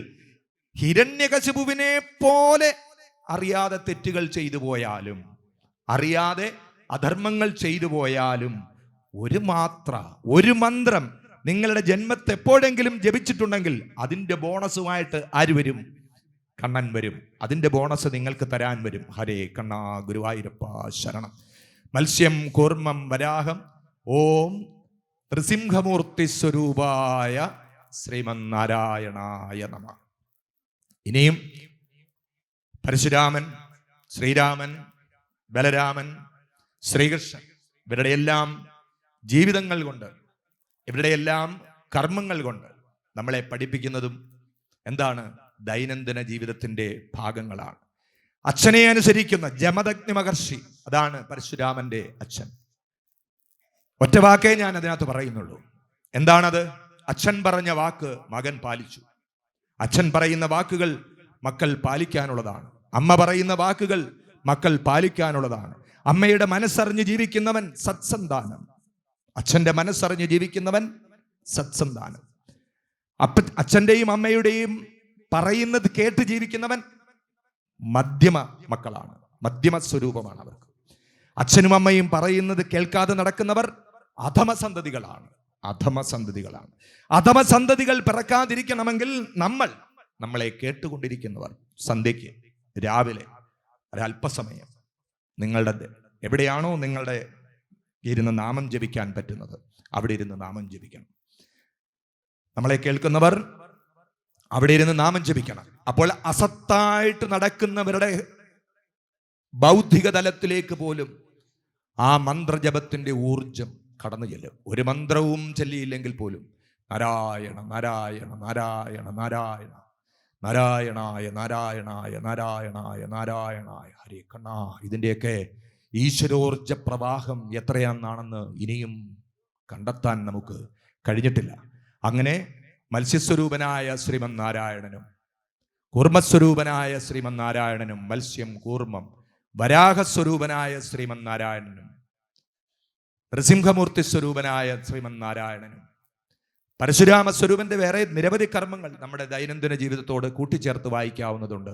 ഹിരണ്യകശിപുവിനെ പോലെ അറിയാതെ തെറ്റുകൾ ചെയ്തു പോയാലും, അറിയാതെ അധർമ്മങ്ങൾ ചെയ്തു പോയാലും, ഒരു മന്ത്രം നിങ്ങളുടെ ജന്മത്തെ എപ്പോഴെങ്കിലും ജപിച്ചിട്ടുണ്ടെങ്കിൽ അതിൻ്റെ ബോണസുമായിട്ട് ആര് വരും? കണ്ണൻ വരും. അതിൻ്റെ ബോണസ് നിങ്ങൾക്ക് തരാൻ വരും. ഹരേ കണ്ണാ ഗുരുവായൂരപ്പ ശരണം. മത്സ്യം കൂർമ്മം വരാഹം ഓം നൃസിംഹമൂർത്തി സ്വരൂപായ ശ്രീമന്നാരായണായ നമ. ഇനിയും പരശുരാമൻ, ശ്രീരാമൻ, ബലരാമൻ, ശ്രീകൃഷ്ണൻ ഇവരുടെയെല്ലാം ജീവിതങ്ങൾ കൊണ്ട്, ഇവരുടെയെല്ലാം കർമ്മങ്ങൾ കൊണ്ട് നമ്മളെ പഠിപ്പിക്കുന്നതും എന്താണ്? ദൈനംദിന ജീവിതത്തിന്റെ ഭാഗങ്ങളാണ്. അച്ഛനെ അനുസരിക്കുന്ന ജമദഗ്നി മഹർഷി, അതാണ് പരശുരാമന്റെ അച്ഛൻ. ഒറ്റ വാക്കേ ഞാൻ അതിനകത്ത് പറയുന്നുള്ളൂ. എന്താണത്? അച്ഛൻ പറഞ്ഞ വാക്ക് മകൻ പാലിച്ചു. അച്ഛൻ പറയുന്ന വാക്കുകൾ മക്കൾ പാലിക്കാനുള്ളതാണ്. അമ്മ പറയുന്ന വാക്കുകൾ മക്കൾ പാലിക്കാനുള്ളതാണ്. അമ്മയുടെ മനസ്സറിഞ്ഞ് ജീവിക്കുന്നവൻ സത്സന്താനം. അച്ഛന്റെ മനസ്സറിഞ്ഞ് ജീവിക്കുന്നവൻ സത്സന്താനം. അച്ഛന്റെയും അമ്മയുടെയും പറയുന്നത് കേട്ട് ജീവിക്കുന്നവൻ മധ്യമ മക്കളാണ്, മധ്യമ സ്വരൂപമാണ് അവർക്ക്. അച്ഛനും അമ്മയും പറയുന്നത് കേൾക്കാതെ നടക്കുന്നവർ അധമസന്തതികളാണ്. അധമസന്തതികളാണ്. അധമസന്തതികൾ പിറക്കാതിരിക്കണമെങ്കിൽ നമ്മളെ കേട്ടുകൊണ്ടിരിക്കുന്നവർ സന്ധ്യയ്ക്ക് രാവിലെ ഒരല്പസമയം നിങ്ങളുടെ എവിടെയാണോ നിങ്ങളുടെ ഇരുന്ന് നാമം ജപിക്കാൻ പറ്റുന്നത് അവിടെ ഇരുന്ന് നാമം ജപിക്കണം. നമ്മളെ കേൾക്കുന്നവർ അവിടെ ഇരുന്ന് നാമം ജപിക്കണം. അപ്പോൾ അസത്തായിട്ട് നടക്കുന്നവരുടെ ബൗദ്ധിക തലത്തിലേക്ക് പോലും ആ മന്ത്രജപത്തിന്റെ ഊർജം കടന്നു ചെല്ലും. ഒരു മന്ത്രവും ചൊല്ലിയില്ലെങ്കിൽ പോലും നാരായണ നാരായണ നാരായണ നാരായണ നാരായണായ നാരായണായ നാരായണായ നാരായണായ ഹരേ കണ്ണാ, ഇതിൻ്റെയൊക്കെ ഈശ്വരോർജ പ്രവാഹം എത്രയാണെന്നാണെന്ന് ഇനിയും കണ്ടെത്താൻ നമുക്ക് കഴിഞ്ഞിട്ടില്ല. അങ്ങനെ മത്സ്യസ്വരൂപനായ ശ്രീമന്നാരായണനും കൂർമ്മസ്വരൂപനായ ശ്രീമന്നാരായണനും, മത്സ്യം കൂർമ്മം, വരാഹസ്വരൂപനായ ശ്രീമന്നാരായണനും, നൃസിംഹമൂർത്തി സ്വരൂപനായ ശ്രീമന്നാരായണനും, പരശുരാമസ്വരൂപന്റെ വേറെ നിരവധി കർമ്മങ്ങൾ നമ്മുടെ ദൈനംദിന ജീവിതത്തോട് കൂട്ടിച്ചേർത്ത് വായിക്കാവുന്നതുണ്ട്.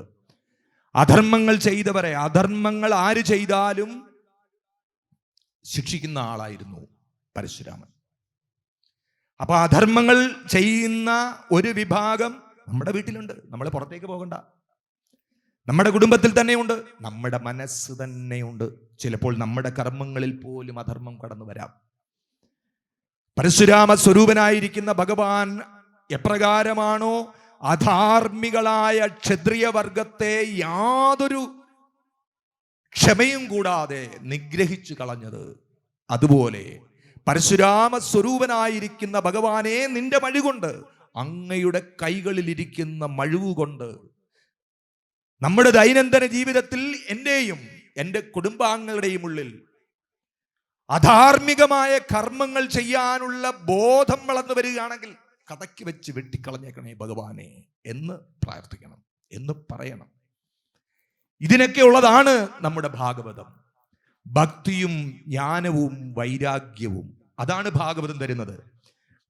അധർമ്മങ്ങൾ ചെയ്തവരെ, അധർമ്മങ്ങൾ ആര് ചെയ്താലും ശിക്ഷിക്കുന്ന ആളായിരുന്നു പരശുരാമൻ. അപ്പൊ അധർമ്മങ്ങൾ ചെയ്യുന്ന ഒരു വിഭാഗം നമ്മുടെ വീട്ടിലുണ്ട്. നമ്മൾ പുറത്തേക്ക് പോകണ്ട, നമ്മുടെ കുടുംബത്തിൽ തന്നെയുണ്ട്, നമ്മുടെ മനസ്സ് തന്നെയുണ്ട്. ചിലപ്പോൾ നമ്മുടെ കർമ്മങ്ങളിൽ പോലും അധർമ്മം കടന്നു വരാം. പരശുരാമ സ്വരൂപനായിരിക്കുന്ന ഭഗവാൻ എപ്രകാരമാണോ അധാർമികളായ ക്ഷത്രിയ വർഗത്തെ യാതൊരു ക്ഷമയും കൂടാതെ നിഗ്രഹിച്ചു കളഞ്ഞത്, അതുപോലെ പരശുരാമ സ്വരൂപനായിരിക്കുന്ന ഭഗവാനെ നിന്റെ മഴുകൊണ്ട്, അങ്ങയുടെ കൈകളിലിരിക്കുന്ന മഴുവുകൊണ്ട് നമ്മുടെ ദൈനംദിന ജീവിതത്തിൽ എന്റെയും എൻ്റെ കുടുംബാംഗങ്ങളുടെയും ഉള്ളിൽ അധാർമികമായ കർമ്മങ്ങൾ ചെയ്യാനുള്ള ബോധം വളർന്നു വരികയാണെങ്കിൽ കടക്കി വെച്ച് വെട്ടിക്കളഞ്ഞേക്കണേ ഭഗവാനെ എന്ന് പ്രാർത്ഥിക്കണം, എന്ന് പറയണം. ഇതിനൊക്കെ ഉള്ളതാണ് നമ്മുടെ ഭാഗവതം. ഭക്തിയും ജ്ഞാനവും വൈരാഗ്യവും അതാണ് ഭാഗവതം തരുന്നത്.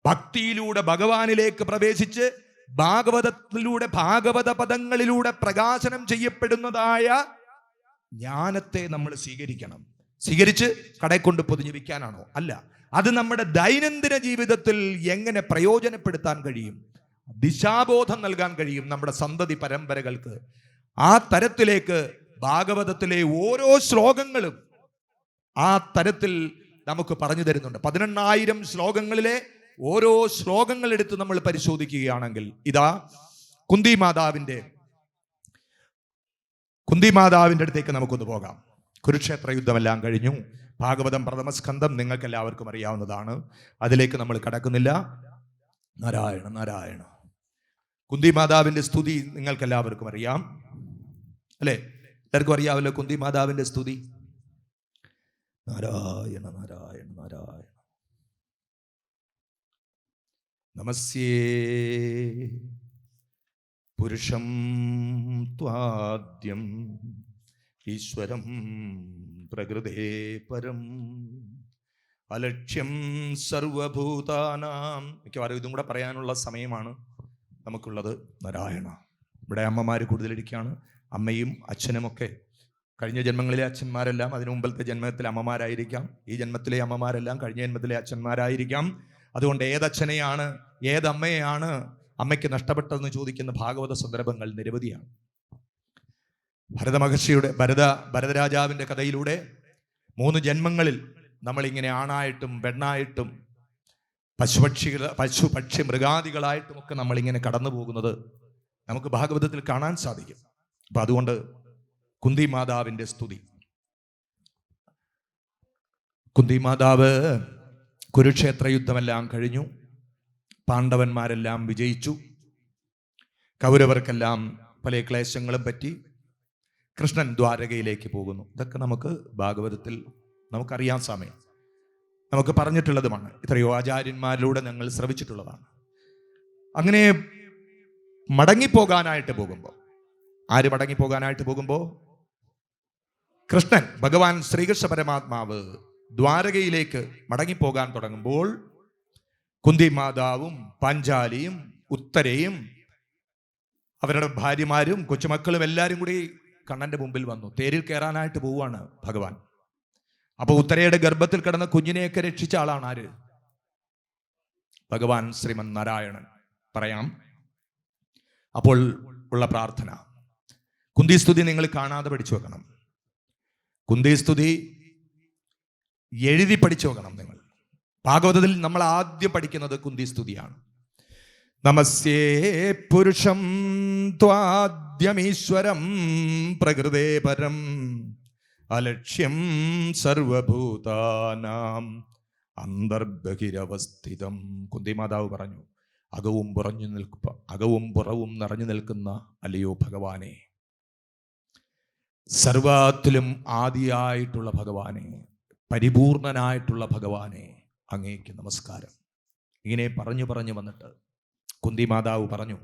ഭക്തിയിലൂടെ ഭഗവാനിലേക്ക് പ്രവേശിച്ച് ഭാഗവതത്തിലൂടെ, ഭാഗവത പദങ്ങളിലൂടെ പ്രകാശനം ചെയ്യപ്പെടുന്നതായ ജ്ഞാനത്തെ നമ്മൾ സ്വീകരിക്കണം. സ്വീകരിച്ച് കടയിൽ കൊണ്ട് പൊതിഞ്ഞു വിൽക്കാനാണോ? അല്ല. അത് നമ്മുടെ ദൈനംദിന ജീവിതത്തിൽ എങ്ങനെ പ്രയോജനപ്പെടുത്താൻ കഴിയും, ദിശാബോധം നൽകാൻ കഴിയും നമ്മുടെ സന്തതി പരമ്പരകൾക്ക്. ആ തരത്തിലേക്ക് ഭാഗവതത്തിലെ ഓരോ ശ്ലോകങ്ങളും ആ തരത്തിൽ നമുക്ക് പറഞ്ഞു തരുന്നുണ്ട്. 18,000 ശ്ലോകങ്ങളിലെ ഓരോ ശ്ലോകങ്ങൾ എടുത്ത് നമ്മൾ പരിശോധിക്കുകയാണെങ്കിൽ ഇതാ കുന്തി മാതാവിന്റെ അടുത്തേക്ക് നമുക്കൊന്ന് പോകാം. കുരുക്ഷേത്ര യുദ്ധമെല്ലാം കഴിഞ്ഞു. ഭാഗവതം പ്രഥമസ്കന്ധം നിങ്ങൾക്ക് എല്ലാവർക്കും അറിയാവുന്നതാണ്. അതിലേക്ക് നമ്മൾ കടക്കുന്നില്ല. നാരായണ നാരായണ. കുന്തി മാതാവിന്റെ സ്തുതി നിങ്ങൾക്ക് എല്ലാവർക്കും അറിയാം അല്ലെ? എല്ലാവർക്കും അറിയാമല്ലോ കുന്തി മാതാവിന്റെ സ്തുതി. നാരായണ നാരായണ നാരായണ നമസ്യേ പുരുഷം ത്വാദ്യം ഈശ്വരം പ്രകൃതേ പരം അലക്ഷ്യം സർവഭൂതാനാം. മിക്കവാറും ഇതും കൂടെ പറയാനുള്ള സമയമാണ് നമുക്കുള്ളത്. നാരായണ. ഇവിടെ അമ്മമാർ കൂടുതലിരിക്കുകയാണ്. അമ്മയും അച്ഛനുമൊക്കെ കഴിഞ്ഞ ജന്മങ്ങളിലെ അച്ഛന്മാരെല്ലാം അതിനു മുമ്പത്തെ ജന്മത്തിലെ അമ്മമാരായിരിക്കാം. ഈ ജന്മത്തിലെ അമ്മമാരെല്ലാം കഴിഞ്ഞ ജന്മത്തിലെ അച്ഛന്മാരായിരിക്കാം. അതുകൊണ്ട് ഏതച്ഛനെയാണ്, ഏതമ്മയെയാണ് അമ്മയ്ക്ക് നഷ്ടപ്പെട്ടതെന്ന് ചോദിക്കുന്ന ഭാഗവത സന്ദർഭങ്ങൾ നിരവധിയാണ്. ഭരതരാജാവിന്റെ കഥയിലൂടെ 3 ജന്മങ്ങളിൽ നമ്മളിങ്ങനെ ആണായിട്ടും പെണ്ണായിട്ടും പശു പക്ഷി മൃഗാദികളായിട്ടും ഒക്കെ നമ്മളിങ്ങനെ കടന്നു പോകുന്നത് നമുക്ക് ഭാഗവതത്തിൽ കാണാൻ സാധിക്കും. അപ്പൊ അതുകൊണ്ട് കുന്തി മാതാവിന്റെ സ്തുതി. കുന്തി മാതാവ് കുരുക്ഷേത്ര യുദ്ധമെല്ലാം കഴിഞ്ഞു. പാണ്ഡവന്മാരെല്ലാം വിജയിച്ചു. കൗരവർക്കെല്ലാം പല ക്ലേശങ്ങളും പറ്റി. കൃഷ്ണൻ ദ്വാരകയിലേക്ക് പോകുന്നു. ഇതൊക്കെ നമുക്ക് ഭാഗവതത്തിൽ നമുക്കറിയാൻ സമയം നമുക്ക് പറഞ്ഞിട്ടുള്ളതുമാണ്. എത്രയോ ആചാര്യന്മാരിലൂടെ ഞങ്ങൾ ശ്രവിച്ചിട്ടുള്ളതാണ്. അങ്ങനെ മടങ്ങിപ്പോകാനായിട്ട് പോകുമ്പോൾ, ആര് മടങ്ങിപ്പോകാനായിട്ട് പോകുമ്പോൾ? കൃഷ്ണൻ, ഭഗവാൻ ശ്രീകൃഷ്ണ പരമാത്മാവ് ദ്വാരകയിലേക്ക് മടങ്ങിപ്പോകാൻ തുടങ്ങുമ്പോൾ കുന്തി മാതാവും പാഞ്ചാലിയും ഉത്തരയും അവരുടെ ഭാര്യമാരും കൊച്ചുമക്കളും എല്ലാവരും കൂടി കണ്ണന്റെ മുമ്പിൽ വന്നു. തേരിൽ കയറാനായിട്ട് പോവുകയാണ് ഭഗവാൻ. അപ്പൊ ഉത്തരയുടെ ഗർഭത്തിൽ കിടന്ന കുഞ്ഞിനെയൊക്കെ രക്ഷിച്ച ആളാണ് ആര്? ഭഗവാൻ ശ്രീമൻ നാരായണൻ. പറയാം അപ്പോൾ ഉള്ള പ്രാർത്ഥന. കുന്തിസ്തുതി നിങ്ങൾ കാണാതെ പഠിച്ചു വെക്കണം. കുന്തിസ്തുതി എഴുതി പഠിച്ചു വെക്കണം നിങ്ങൾ. ഭാഗവതത്തിൽ നമ്മൾ ആദ്യം പഠിക്കുന്നത് കുന്തിസ്തുതിയാണ്. നമസ്യേ പുരുഷം ത്വാദ്യമീശ്വരം പ്രകൃതേ പരം അലക്ഷ്യം സർവഭൂതാനാം അന്തർബഹിരവസ്ഥിതം. കുന്തിമാതാവ് പറഞ്ഞു, അകവും പുറവും നിറഞ്ഞു നിൽക്കുന്ന അല്ലയോ ഭഗവാനെ, സർവത്തിലും ആദിയായിട്ടുള്ള ഭഗവാനെ, പരിപൂർണനായിട്ടുള്ള ഭഗവാനെ, അങ്ങേക്ക് നമസ്കാരം. ഇങ്ങനെ പറഞ്ഞു വന്നിട്ട് കുന്തിമാതാവ് പറഞ്ഞു,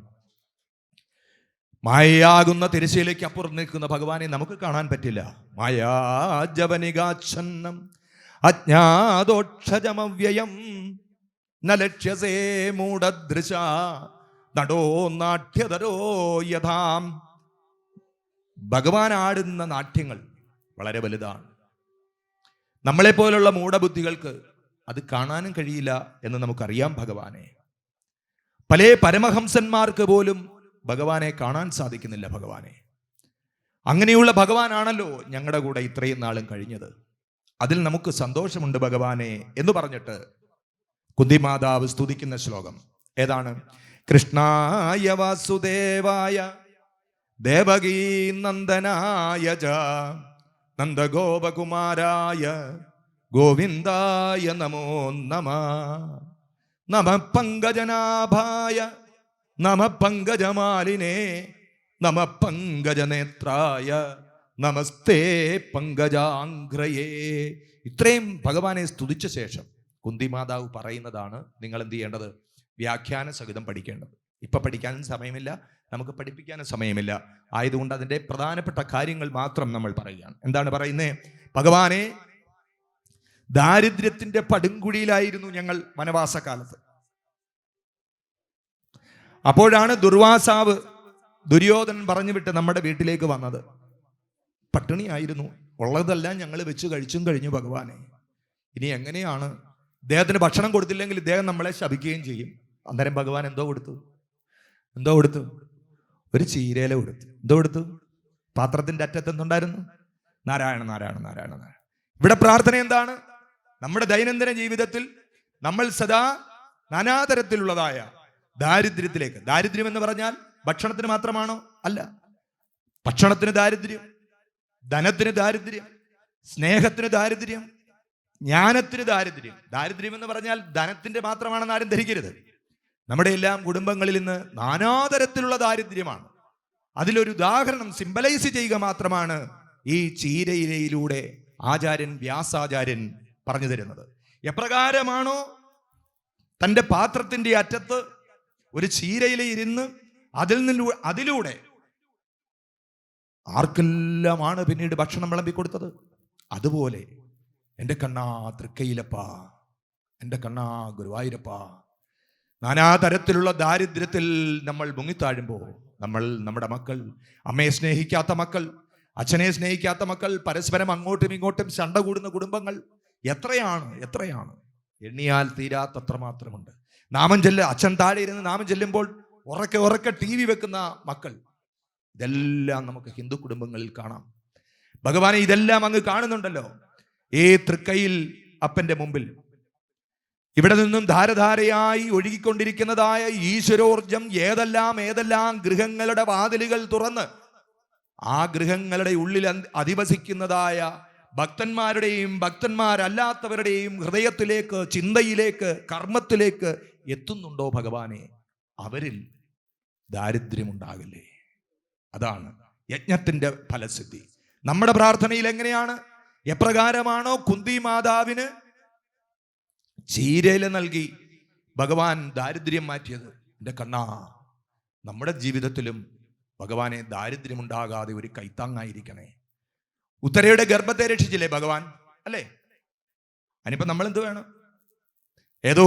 മായയാകുന്ന തിരശ്ശീലയ്ക്ക് അപ്പുറം നിൽക്കുന്ന ഭഗവാനെ നമുക്ക് കാണാൻ പറ്റില്ല. മായാജവനികാച്ഛന്നം അജ്ഞാതോക്ഷജമവ്യയം നലക്ഷ്യസേ മൂഢദൃശ നടോ നാട്യതരോ യഥാം. ഭഗവാൻ ആടുന്ന നാട്യങ്ങൾ വളരെ വലുതാണ്. നമ്മളെപ്പോലുള്ള മൂഢബുദ്ധികൾക്ക് അത് കാണാനും കഴിയില്ല എന്ന് നമുക്കറിയാം ഭഗവാനെ. പല പരമഹംസന്മാർക്ക് പോലും ഭഗവാനെ കാണാൻ സാധിക്കുന്നില്ല. ഭഗവാനെ, അങ്ങനെയുള്ള ഭഗവാനാണല്ലോ ഞങ്ങളുടെ കൂടെ ഇത്രയും നാളും കഴിഞ്ഞത്. അതിൽ നമുക്ക് സന്തോഷമുണ്ട് ഭഗവാനെ എന്ന് പറഞ്ഞിട്ട് കുന്തിമാതാവ് സ്തുതിക്കുന്ന ശ്ലോകം ഏതാണ്? കൃഷ്ണായ വാസുദേവായ ദേവകീ നന്ദനായ ച നന്ദഗോപകുമാരായ ഗോവിന്ദായ നമോ നമഃ. നമഃ പങ്കജനാഭായ നമഃ പങ്കജമാലിനേ നമഃ പങ്കജനേത്രായ നമസ്തേ പങ്കജാംഘ്രയേ. ഇത്രയും ഭഗവാനെ സ്തുതിച്ച ശേഷം കുന്തിമാതാവ് പറയുന്നതാണ് നിങ്ങൾ എന്ത് ചെയ്യേണ്ടത്? വ്യാഖ്യാന സഹിതം പഠിക്കേണ്ടത്. ഇപ്പൊ പഠിക്കാനും സമയമില്ല, നമുക്ക് പഠിപ്പിക്കാനും സമയമില്ല. ആയതുകൊണ്ട് അതിൻ്റെ പ്രധാനപ്പെട്ട കാര്യങ്ങൾ മാത്രം നമ്മൾ പറയുകയാണ്. എന്താണ് പറയുന്നത്? ഭഗവാനെ, ദാരിദ്ര്യത്തിന്റെ പടുങ്കുഴിയിലായിരുന്നു ഞങ്ങൾ വനവാസകാലത്ത്. അപ്പോഴാണ് ദുർവാസാവ്, ദുര്യോധനൻ പറഞ്ഞു വിട്ട് നമ്മുടെ വീട്ടിലേക്ക് വന്നത്. പട്ടിണിയായിരുന്നു, ഉള്ളതെല്ലാം ഞങ്ങൾ വെച്ച് കഴിച്ചും കഴിഞ്ഞു ഭഗവാനെ. ഇനി എങ്ങനെയാണ്? ഇദ്ദേഹത്തിന് ഭക്ഷണം കൊടുത്തില്ലെങ്കിൽ ഇദ്ദേഹം നമ്മളെ ശപിക്കുകയും ചെയ്യും. അന്നേരം ഭഗവാൻ എന്തോ കൊടുത്തു? ഒരു ചീരയില കൊടുത്തു. എന്തോ കൊടുത്തു? പാത്രത്തിന്റെ അറ്റത്ത് എന്തുണ്ടായിരുന്നു? നാരായണ നാരായണ നാരായണ നാരായണ. ഇവിടെ പ്രാർത്ഥന എന്താണ്? നമ്മുടെ ദൈനംദിന ജീവിതത്തിൽ നമ്മൾ സദാ നാനാതരത്തിലുള്ളതായ ദാരിദ്ര്യത്തിലേക്ക്. ദാരിദ്ര്യം എന്ന് പറഞ്ഞാൽ ഭക്ഷണത്തിന് മാത്രമാണോ? അല്ല. ഭക്ഷണത്തിന് ദാരിദ്ര്യം, ധനത്തിന് ദാരിദ്ര്യം, സ്നേഹത്തിന് ദാരിദ്ര്യം, ജ്ഞാനത്തിന് ദാരിദ്ര്യം. ദാരിദ്ര്യം എന്ന് പറഞ്ഞാൽ ധനത്തിന്റെ മാത്രമാണെന്ന് ആരും ധരിക്കരുത്. നമ്മുടെ എല്ലാം കുടുംബങ്ങളിൽ ഇന്ന് നാനാതരത്തിലുള്ള ദാരിദ്ര്യമാണ്. അതിലൊരു ഉദാഹരണം സിംബലൈസ് ചെയ്യുക മാത്രമാണ് ഈ ചീരയിലയിലൂടെ ആചാര്യൻ വ്യാസാചാര്യൻ പറഞ്ഞു തരുന്നത്. എപ്രകാരമാണോ തൻ്റെ പാത്രത്തിന്റെ അറ്റത്ത് ഒരു ചീരയില ഇരുന്ന് അതിലൂടെ ആർക്കെല്ലാമാണ് പിന്നീട് ഭക്ഷണം വിളമ്പിക്കൊടുത്തത്, അതുപോലെ എൻ്റെ കണ്ണാ തൃക്കയിലപ്പ, എൻ്റെ കണ്ണാ ഗുരുവായൂരപ്പ, നാനാതരത്തിലുള്ള ദാരിദ്ര്യത്തിൽ നമ്മൾ മുങ്ങിത്താഴുമ്പോൾ നമ്മുടെ മക്കൾ, അമ്മയെ സ്നേഹിക്കാത്ത മക്കൾ, അച്ഛനെ സ്നേഹിക്കാത്ത മക്കൾ, പരസ്പരം അങ്ങോട്ടും ഇങ്ങോട്ടും ശണ്ട കൂടുന്ന കുടുംബങ്ങൾ എത്രയാണ് എണ്ണിയാൽ തീരാത്തത്ര മാത്രമുണ്ട്. അച്ഛൻ താഴെ ഇരുന്ന് നാമം ചെല്ലുമ്പോൾ ഉറക്കെ TV വെക്കുന്ന മക്കൾ, ഇതെല്ലാം നമുക്ക് ഹിന്ദു കുടുംബങ്ങളിൽ കാണാം. ഭഗവാനെ, ഇതെല്ലാം അങ്ങ് കാണുന്നുണ്ടല്ലോ. ഈ തൃക്കയിൽ അപ്പന്റെ മുമ്പിൽ ഇവിടെ നിന്നും ധാരധാരയായി ഒഴുകിക്കൊണ്ടിരിക്കുന്നതായ ഈശ്വരോർജം ഏതെല്ലാം ഗൃഹങ്ങളുടെ വാതിലുകൾ തുറന്ന് ആ ഗൃഹങ്ങളുടെ ഉള്ളിൽ അധിവസിക്കുന്നതായ ഭക്തന്മാരുടെയും ഭക്തന്മാരല്ലാത്തവരുടെയും ഹൃദയത്തിലേക്ക്, ചിന്തയിലേക്ക്, കർമ്മത്തിലേക്ക് എത്തുന്നുണ്ടോ ഭഗവാനെ? അവരിൽ ദാരിദ്ര്യമുണ്ടാകില്ലേ? അതാണ് യജ്ഞത്തിന്റെ ഫലസിദ്ധി. നമ്മുടെ പ്രാർത്ഥനയിൽ എങ്ങനെയാണ്? എപ്രകാരമാണോ കുന്തി മാതാവിന് ചീരയില നൽകി ഭഗവാൻ ദാരിദ്ര്യം മാറ്റിയത്, എൻ്റെ കണ്ണാ, നമ്മുടെ ജീവിതത്തിലും ഭഗവാനെ ദാരിദ്ര്യമുണ്ടാകാതെ ഒരു കൈത്താങ്ങായിരിക്കണേ. ഉത്തരയുടെ ഗർഭത്തെ രക്ഷിച്ചില്ലേ ഭഗവാൻ? അല്ലേ? അതിനിപ്പോ നമ്മൾ എന്ത് വേണം? ഏതോ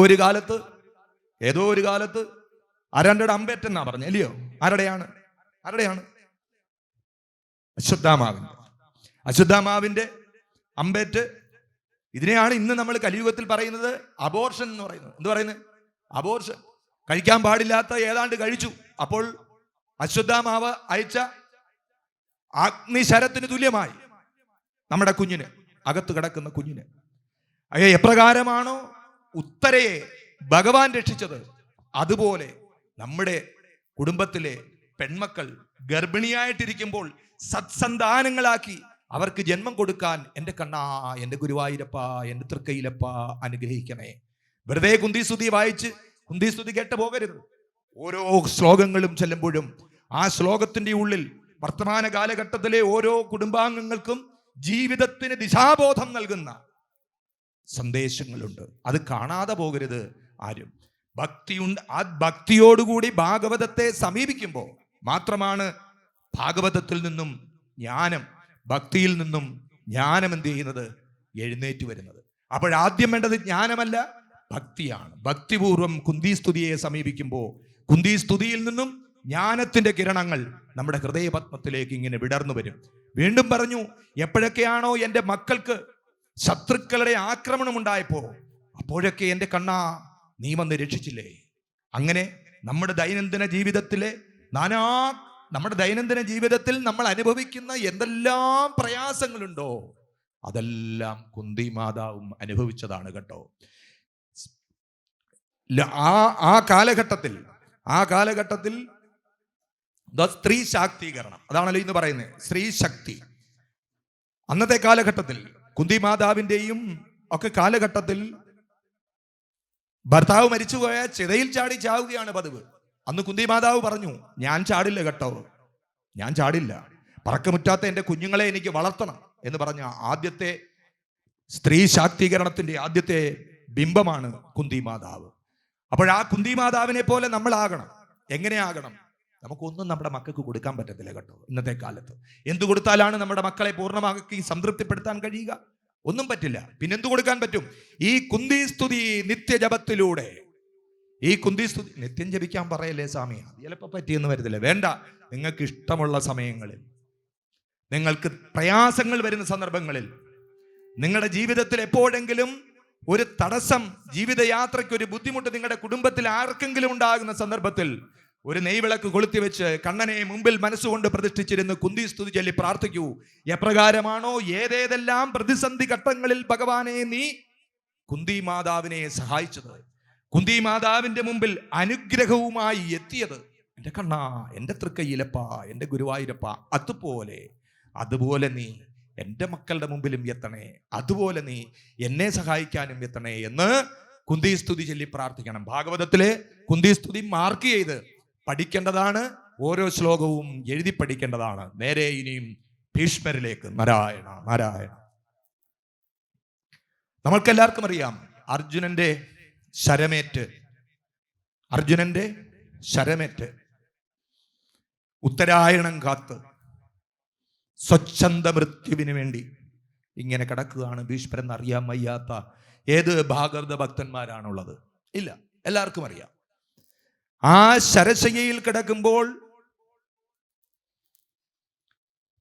ഒരു കാലത്ത് ആരാണ്ടയുടെ അമ്പേറ്റെന്നാ പറഞ്ഞു, അല്ലയോ? ആരുടെയാണ്? അശ്വത്ഥാമാവിന്റെ അമ്പേറ്റ് ഇതിനെയാണ് ഇന്ന് നമ്മൾ കലിയുഗത്തിൽ പറയുന്നത് അബോർഷൻ എന്ന് പറയുന്നത്. എന്ത് പറയുന്നത്? അബോർഷൻ. കഴിക്കാൻ പാടില്ലാത്ത ഏതാണ്ട് കഴിച്ചു. അപ്പോൾ അശ്വത്ഥാമാവ് അയച്ച അഗ്നിശരത്തിന് തുല്യമായി നമ്മുടെ കുഞ്ഞിന്, അകത്ത് കിടക്കുന്ന കുഞ്ഞിന്. എപ്രകാരമാണോ ഉത്തരയെ ഭഗവാൻ രക്ഷിച്ചത്, അതുപോലെ നമ്മുടെ കുടുംബത്തിലെ പെൺമക്കൾ ഗർഭിണിയായിട്ടിരിക്കുമ്പോൾ സത്സന്താനങ്ങളാക്കി അവർക്ക് ജന്മം കൊടുക്കാൻ എൻ്റെ കണ്ണാ, എൻ്റെ ഗുരുവായൂരപ്പ, എൻ്റെ തൃക്കൈയിലപ്പ അനുഗ്രഹിക്കണേ. വെറുതെ കുന്തിസ്തുതി വായിച്ച് കുന്തിസ്തുതി കേട്ട് പോകരുത്. ഓരോ ശ്ലോകങ്ങളും ചെല്ലുമ്പോഴും ആ ശ്ലോകത്തിന്റെ ഉള്ളിൽ വർത്തമാന കാലഘട്ടത്തിലെ ഓരോ കുടുംബാംഗങ്ങൾക്കും ജീവിതത്തിന് ദിശാബോധം നൽകുന്ന സന്ദേശങ്ങളുണ്ട്. അത് കാണാതെ പോകരുത് ആരും. ഭക്തിയുണ്ട്. ആ ഭക്തിയോടുകൂടി ഭാഗവതത്തെ സമീപിക്കുമ്പോൾ മാത്രമാണ് ഭാഗവതത്തിൽ നിന്നും ജ്ഞാനം, ഭക്തിയിൽ നിന്നും ജ്ഞാനം എന്ത് ചെയ്യുന്നത്? എഴുന്നേറ്റ് വരുന്നത്. അപ്പോഴാദ്യം വേണ്ടത് ജ്ഞാനമല്ല, ഭക്തിയാണ്. ഭക്തിപൂർവം കുന്തിസ്തുതിയെ സമീപിക്കുമ്പോൾ കുന്തിസ്തുതിയിൽ നിന്നും ജ്ഞാനത്തിന്റെ കിരണങ്ങൾ നമ്മുടെ ഹൃദയപത്മത്തിലേക്ക് ഇങ്ങനെ വിടർന്നു വരും. വീണ്ടും പറഞ്ഞു, എപ്പോഴൊക്കെയാണോ എൻ്റെ മക്കൾക്ക് ശത്രുക്കളുടെ ആക്രമണം ഉണ്ടായപ്പോ അപ്പോഴൊക്കെ എൻ്റെ കണ്ണാ നീ വന്ന് രക്ഷിച്ചില്ലേ. അങ്ങനെ നമ്മുടെ ദൈനംദിന ജീവിതത്തിൽ നമ്മൾ അനുഭവിക്കുന്ന എന്തെല്ലാം പ്രയാസങ്ങളുണ്ടോ അതെല്ലാം കുന്തി മാതാവും അനുഭവിച്ചതാണ് കേട്ടോ. ആ കാലഘട്ടത്തിൽ സ്ത്രീ ശാക്തീകരണം, അതാണല്ലോ ഇന്ന് പറയുന്നത് സ്ത്രീ ശക്തി. അന്നത്തെ കാലഘട്ടത്തിൽ കുന്തി മാതാവിന്റെയും ഒക്കെ കാലഘട്ടത്തിൽ ഭർത്താവ് മരിച്ചുപോയ ചിതയിൽ ചാടി ചാവുകയാണ് പതിവ്. അന്ന് കുന്തി മാതാവ് പറഞ്ഞു, ഞാൻ ചാടില്ല കേട്ടോ, ഞാൻ ചാടില്ല, പറക്കമുറ്റാത്ത എൻ്റെ കുഞ്ഞുങ്ങളെ എനിക്ക് വളർത്തണം എന്ന് പറഞ്ഞ ആദ്യത്തെ സ്ത്രീ ശാക്തീകരണത്തിന്റെ ആദ്യത്തെ ബിംബമാണ് കുന്തി മാതാവ്. അപ്പോഴാ കുന്തി മാതാവിനെ പോലെ നമ്മളാകണം. എങ്ങനെയാകണം? നമുക്കൊന്നും നമ്മുടെ മക്കൾക്ക് കൊടുക്കാൻ പറ്റത്തില്ല കേട്ടോ ഇന്നത്തെ കാലത്ത്. എന്തു കൊടുത്താലാണ് നമ്മുടെ മക്കളെ പൂർണ്ണമാക്കി സംതൃപ്തിപ്പെടുത്താൻ കഴിയുക? ഒന്നും പറ്റില്ല. പിന്നെന്തു കൊടുക്കാൻ പറ്റും? ഈ കുന്തിസ്തുതി നിത്യജപത്തിലൂടെ. ഈ കുന്തിസ്തുതി നിത്യം ജപിക്കാൻ പറയല്ലേ സ്വാമി, അത് ചിലപ്പോൾ പറ്റിയെന്ന് വരത്തില്ല. വേണ്ട, നിങ്ങൾക്ക് ഇഷ്ടമുള്ള സമയങ്ങളിൽ, നിങ്ങൾക്ക് പ്രയാസങ്ങൾ വരുന്ന സന്ദർഭങ്ങളിൽ, നിങ്ങളുടെ ജീവിതത്തിൽ എപ്പോഴെങ്കിലും ഒരു തടസ്സം, ജീവിതയാത്രയ്ക്ക് ഒരു ബുദ്ധിമുട്ട് നിങ്ങളുടെ കുടുംബത്തിൽ ആർക്കെങ്കിലും ഉണ്ടാകുന്ന സന്ദർഭത്തിൽ ഒരു നെയ്വിളക്ക് കൊളുത്തി വെച്ച് കണ്ണനെ മുമ്പിൽ മനസ്സുകൊണ്ട് പ്രതിഷ്ഠിച്ചിരുന്ന് കുന്തിസ്തുതി ചൊല്ലി പ്രാർത്ഥിക്കൂ. എപ്രകാരമാണോ ഏതേതെല്ലാം പ്രതിസന്ധി ഘട്ടങ്ങളിൽ ഭഗവാനെ നീ കുന്തി മാതാവിനെ സഹായിച്ചത്, കുന്തി മാതാവിന്റെ മുമ്പിൽ അനുഗ്രഹവുമായി എത്തിയത്, എൻ്റെ കണ്ണാ, എൻ്റെ തൃക്കൈയിലപ്പ, എൻ്റെ ഗുരുവായൂരപ്പ, അതുപോലെ നീ എൻ്റെ മക്കളുടെ മുമ്പിലും എത്തണേ, അതുപോലെ നീ എന്നെ സഹായിക്കാനും എത്തണേ എന്ന് കുന്തിസ്തുതി ചൊല്ലി പ്രാർത്ഥിക്കണം. ഭാഗവതത്തിലെ കുന്തിസ്തുതി മാർക്ക് ചെയ്ത് പഠിക്കേണ്ടതാണ്. ഓരോ ശ്ലോകവും എഴുതി പഠിക്കേണ്ടതാണ്. നേരെ ഇനിയും ഭീഷ്മരിലേക്ക്. നാരായണ നാരായണ. നമ്മൾക്കെല്ലാവർക്കും അറിയാം അർജുനന്റെ ശരമേറ്റ് ഉത്തരായണം കാത്ത് സ്വച്ഛന്ത മൃത്യുവിന് വേണ്ടി ഇങ്ങനെ കിടക്കുകയാണ് ഭീഷ്മരെന്ന് അറിയാൻ വയ്യാത്ത ഏത് ഭാഗവത ഭക്തന്മാരാണുള്ളത്? ഇല്ല, എല്ലാവർക്കും അറിയാം. ആ ശരശയ്യയിൽ കിടക്കുമ്പോൾ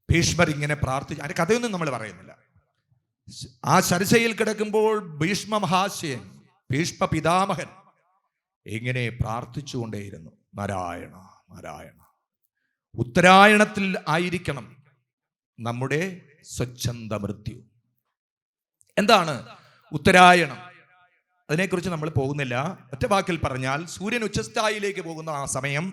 ഭീഷ്മർ ഇങ്ങനെ പ്രാർത്ഥിച്ചു. അതിന്റെ കഥയൊന്നും നമ്മൾ പറയുന്നില്ല. ആ ശരശയ്യയിൽ കിടക്കുമ്പോൾ ഭീഷ്മ മഹാശയൻ, ഭീഷ്മ പിതാമഹൻ ഇങ്ങനെ പ്രാർത്ഥിച്ചുകൊണ്ടേയിരുന്നു. നാരായണ നാരായണ. ഉത്തരായണത്തിൽ ആയിരിക്കണം നമ്മുടെ സ്വച്ഛന്ത മൃത്യു. എന്താണ് ഉത്തരായണം? അതിനെക്കുറിച്ച് നമ്മൾ പോകുന്നില്ല. ഒറ്റ വാക്കിൽ പറഞ്ഞാൽ, സൂര്യൻ ഉച്ചസ്ഥായിലേക്ക് പോകുന്ന ആ സമയം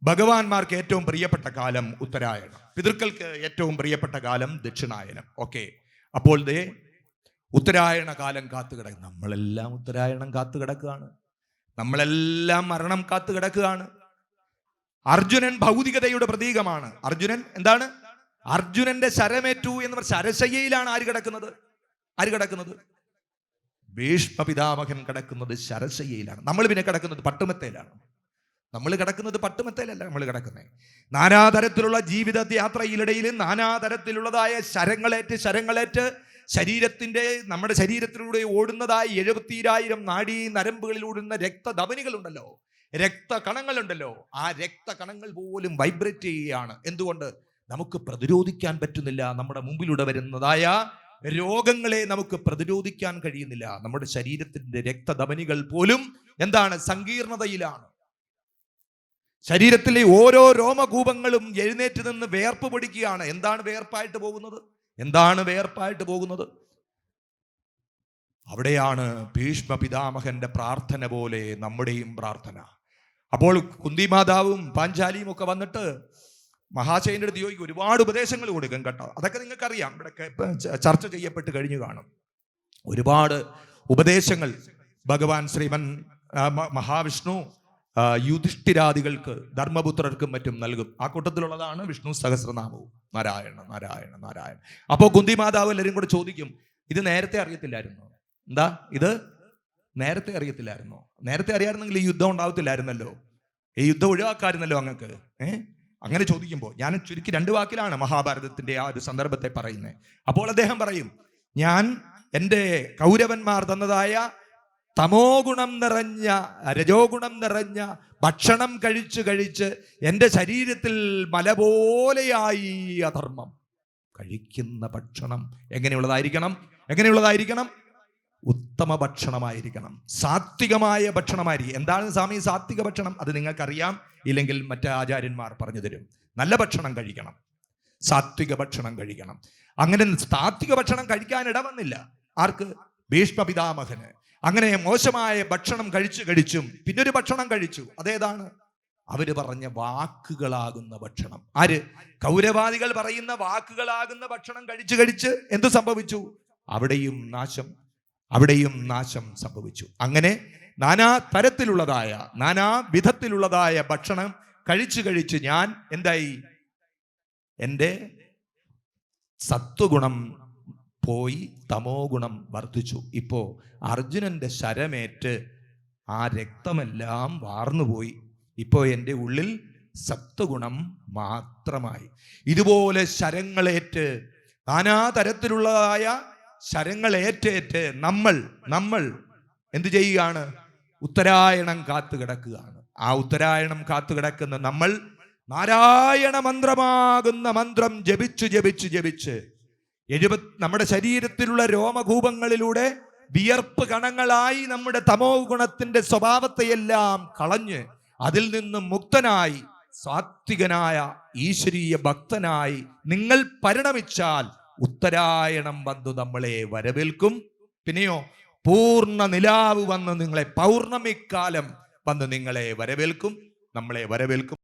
ഭഗവാന്മാർക്ക് ഏറ്റവും പ്രിയപ്പെട്ട കാലം ഉത്തരായണം, പിതൃക്കൾക്ക് ഏറ്റവും പ്രിയപ്പെട്ട കാലം ദക്ഷിണായനം. ഓക്കെ, അപ്പോൾ ദേ ഉത്തരായണ കാലം കാത്തു കിടക്കും. നമ്മളെല്ലാം ഉത്തരായണം കാത്തു കിടക്കുകയാണ്. നമ്മളെല്ലാം മരണം കാത്തു കിടക്കുകയാണ്. അർജുനൻ ഭൗതികതയുടെ പ്രതീകമാണ്. അർജുനൻ എന്താണ്? അർജുനന്റെ ശരമേറ്റു എന്ന് പറഞ്ഞ ശരശയ്യയിലാണ് ആര് കിടക്കുന്നത്? ഭീഷ്മ പിതാമഹൻ കിടക്കുന്നത് ശരശയ്യയിലാണ്. നമ്മൾ പിന്നെ കിടക്കുന്നത് പട്ടുമെത്തയിലാണ്. നമ്മൾ കിടക്കുന്നത് പട്ടുമെത്തയിലല്ല. നമ്മൾ കിടക്കുന്നത് നാനാതരത്തിലുള്ള ജീവിത യാത്രയിലിടയിൽ നാനാതരത്തിലുള്ളതായ ശരങ്ങളേറ്റ് നമ്മുടെ ശരീരത്തിലൂടെ ഓടുന്നതായ 70,000 നാഡീ നരമ്പുകളിൽ ഓടുന്ന രക്തധമനികളുണ്ടല്ലോ, രക്തകണങ്ങളുണ്ടല്ലോ. ആ രക്തകണങ്ങൾ പോലും വൈബ്രേറ്റ് ചെയ്യുകയാണ്. എന്തുകൊണ്ട്? നമുക്ക് പ്രതിരോധിക്കാൻ പറ്റുന്നില്ല നമ്മുടെ മുമ്പിലൂടെ വരുന്നതായ രോഗങ്ങളെ നമുക്ക് പ്രതിരോധിക്കാൻ കഴിയുന്നില്ല. നമ്മുടെ ശരീരത്തിന്റെ രക്തധമനികൾ പോലും എന്താണ്? സങ്കീർണതയിലാണ്. ശരീരത്തിലെ ഓരോ രോമകൂപങ്ങളും എഴുന്നേറ്റ് നിന്ന് വേർപ്പ് പൊടിക്കുകയാണ്. എന്താണ് വേർപ്പായിട്ട് പോകുന്നത്? എന്താണ് വേർപ്പായിട്ട് പോകുന്നത്? അവിടെയാണ് ഭീഷ്മ പിതാമഹന്റെ പ്രാർത്ഥന പോലെ നമ്മുടെയും പ്രാർത്ഥന. അപ്പോൾ കുന്തിമാതാവും പാഞ്ചാലിയും ഒക്കെ വന്നിട്ട് മഹാശയന്റെ അടുത്ത് ചോദിക്കും, ഒരുപാട് ഉപദേശങ്ങൾ കൊടുക്കും കേട്ടോ. അതൊക്കെ നിങ്ങൾക്കറിയാം, ഇവിടെ ചർച്ച ചെയ്യപ്പെട്ട് കഴിഞ്ഞു കാണും. ഒരുപാട് ഉപദേശങ്ങൾ ഭഗവാൻ ശ്രീമൻ മഹാവിഷ്ണു യുധിഷ്ഠിരാദികൾക്ക്, ധർമ്മപുത്രർക്കും മറ്റും നൽകും. ആ കൂട്ടത്തിലുള്ളതാണ് വിഷ്ണു സഹസ്രനാമവും. നാരായണ നാരായണ നാരായണ. അപ്പോൾ കുന്തിമാതാവ് എല്ലാവരും കൂടെ ചോദിക്കും, ഇത് നേരത്തെ അറിയത്തില്ലായിരുന്നോ? എന്താ ഇത് നേരത്തെ അറിയത്തില്ലായിരുന്നോ? നേരത്തെ അറിയാമായിരുന്നെങ്കിൽ ഈ യുദ്ധം ഉണ്ടാവത്തില്ലായിരുന്നല്ലോ, ഈ യുദ്ധം ഒഴിവാക്കാമായിരുന്നല്ലോ അങ്ങക്ക്. അങ്ങനെ ചോദിക്കുമ്പോൾ ഞാൻ ചുരുക്കി 2 വാക്കിലാണ് മഹാഭാരതത്തിന്റെ ആ ഒരു സന്ദർഭത്തെ പറയുന്നത്. അപ്പോൾ അദ്ദേഹം പറയും, ഞാൻ എൻ്റെ കൗരവന്മാർ തന്നതായ തമോ ഗുണം നിറഞ്ഞ രജോ ഗുണം നിറഞ്ഞ ഭക്ഷണം കഴിച്ച് എൻ്റെ ശരീരത്തിൽ മല പോലെയായി അധർമ്മം. കഴിക്കുന്ന ഭക്ഷണം എങ്ങനെയുള്ളതായിരിക്കണം? ഉത്തമ ഭക്ഷണമായിരിക്കണം, സാത്വികമായ ഭക്ഷണമായിരിക്കും. എന്താണ് സ്വാമി സാത്വിക ഭക്ഷണം? അത് നിങ്ങൾക്കറിയാം, ഇല്ലെങ്കിൽ മറ്റ് ആചാര്യന്മാർ പറഞ്ഞു തരും. നല്ല ഭക്ഷണം കഴിക്കണം, സാത്വിക ഭക്ഷണം കഴിക്കണം. അങ്ങനെ സാത്വിക ഭക്ഷണം കഴിക്കാൻ ഇടവന്നില്ല ആർക്ക്? ഭീഷ്മ പിതാമഹന്. അങ്ങനെ മോശമായ ഭക്ഷണം കഴിച്ചും പിന്നൊരു ഭക്ഷണം കഴിച്ചു. അതേതാണ്? അവര് പറഞ്ഞ വാക്കുകളാകുന്ന ഭക്ഷണം. ആര്? കൗരവാദികൾ പറയുന്ന വാക്കുകളാകുന്ന ഭക്ഷണം കഴിച്ച് എന്ത് സംഭവിച്ചു? അവിടെയും നാശം സംഭവിച്ചു. അങ്ങനെ നാനാ തരത്തിലുള്ളതായ നാനാ വിധത്തിലുള്ളതായ ഭക്ഷണം കഴിച്ച് ഞാൻ എന്തായി? എൻ്റെ സത്വഗുണം പോയി തമോ ഗുണം വർദ്ധിച്ചു. ഇപ്പോ അർജുനന്റെ ശരമേറ്റ് ആ രക്തമെല്ലാം വാർന്നുപോയി. ഇപ്പോ എൻ്റെ ഉള്ളിൽ സത്വഗുണം മാത്രമായി. ഇതുപോലെ ശരങ്ങളേറ്റ്, നാനാ തരത്തിലുള്ളതായ ശരങ്ങളേറ്റേറ്റ് നമ്മൾ എന്ത് ചെയ്യുകയാണ്? ഉത്തരായണം കാത്തു കിടക്കുകയാണ്. ആ ഉത്തരായണം കാത്തു കിടക്കുന്ന നമ്മൾ നാരായണ മന്ത്രമാകുന്ന മന്ത്രം ജപിച്ച് നമ്മുടെ ശരീരത്തിലുള്ള രോമകൂപങ്ങളിലൂടെ വിയർപ്പ് കണങ്ങളായി നമ്മുടെ തമോ ഗുണത്തിന്റെ സ്വഭാവത്തെയെല്ലാം കളഞ്ഞ് അതിൽ നിന്നും മുക്തനായി സാത്വികനായ ഈശ്വരീയ ഭക്തനായി നിങ്ങൾ പരിണമിച്ചാൽ ഉത്തരായണം വന്നു നമ്മളെ വരവേൽക്കും. പിന്നെയോ പൂർണ്ണ നിലാവ് വന്ന് നിങ്ങളെ, പൗർണമിക്കാലം വന്ന് നിങ്ങളെ വരവേൽക്കും, നമ്മളെ വരവേൽക്കും.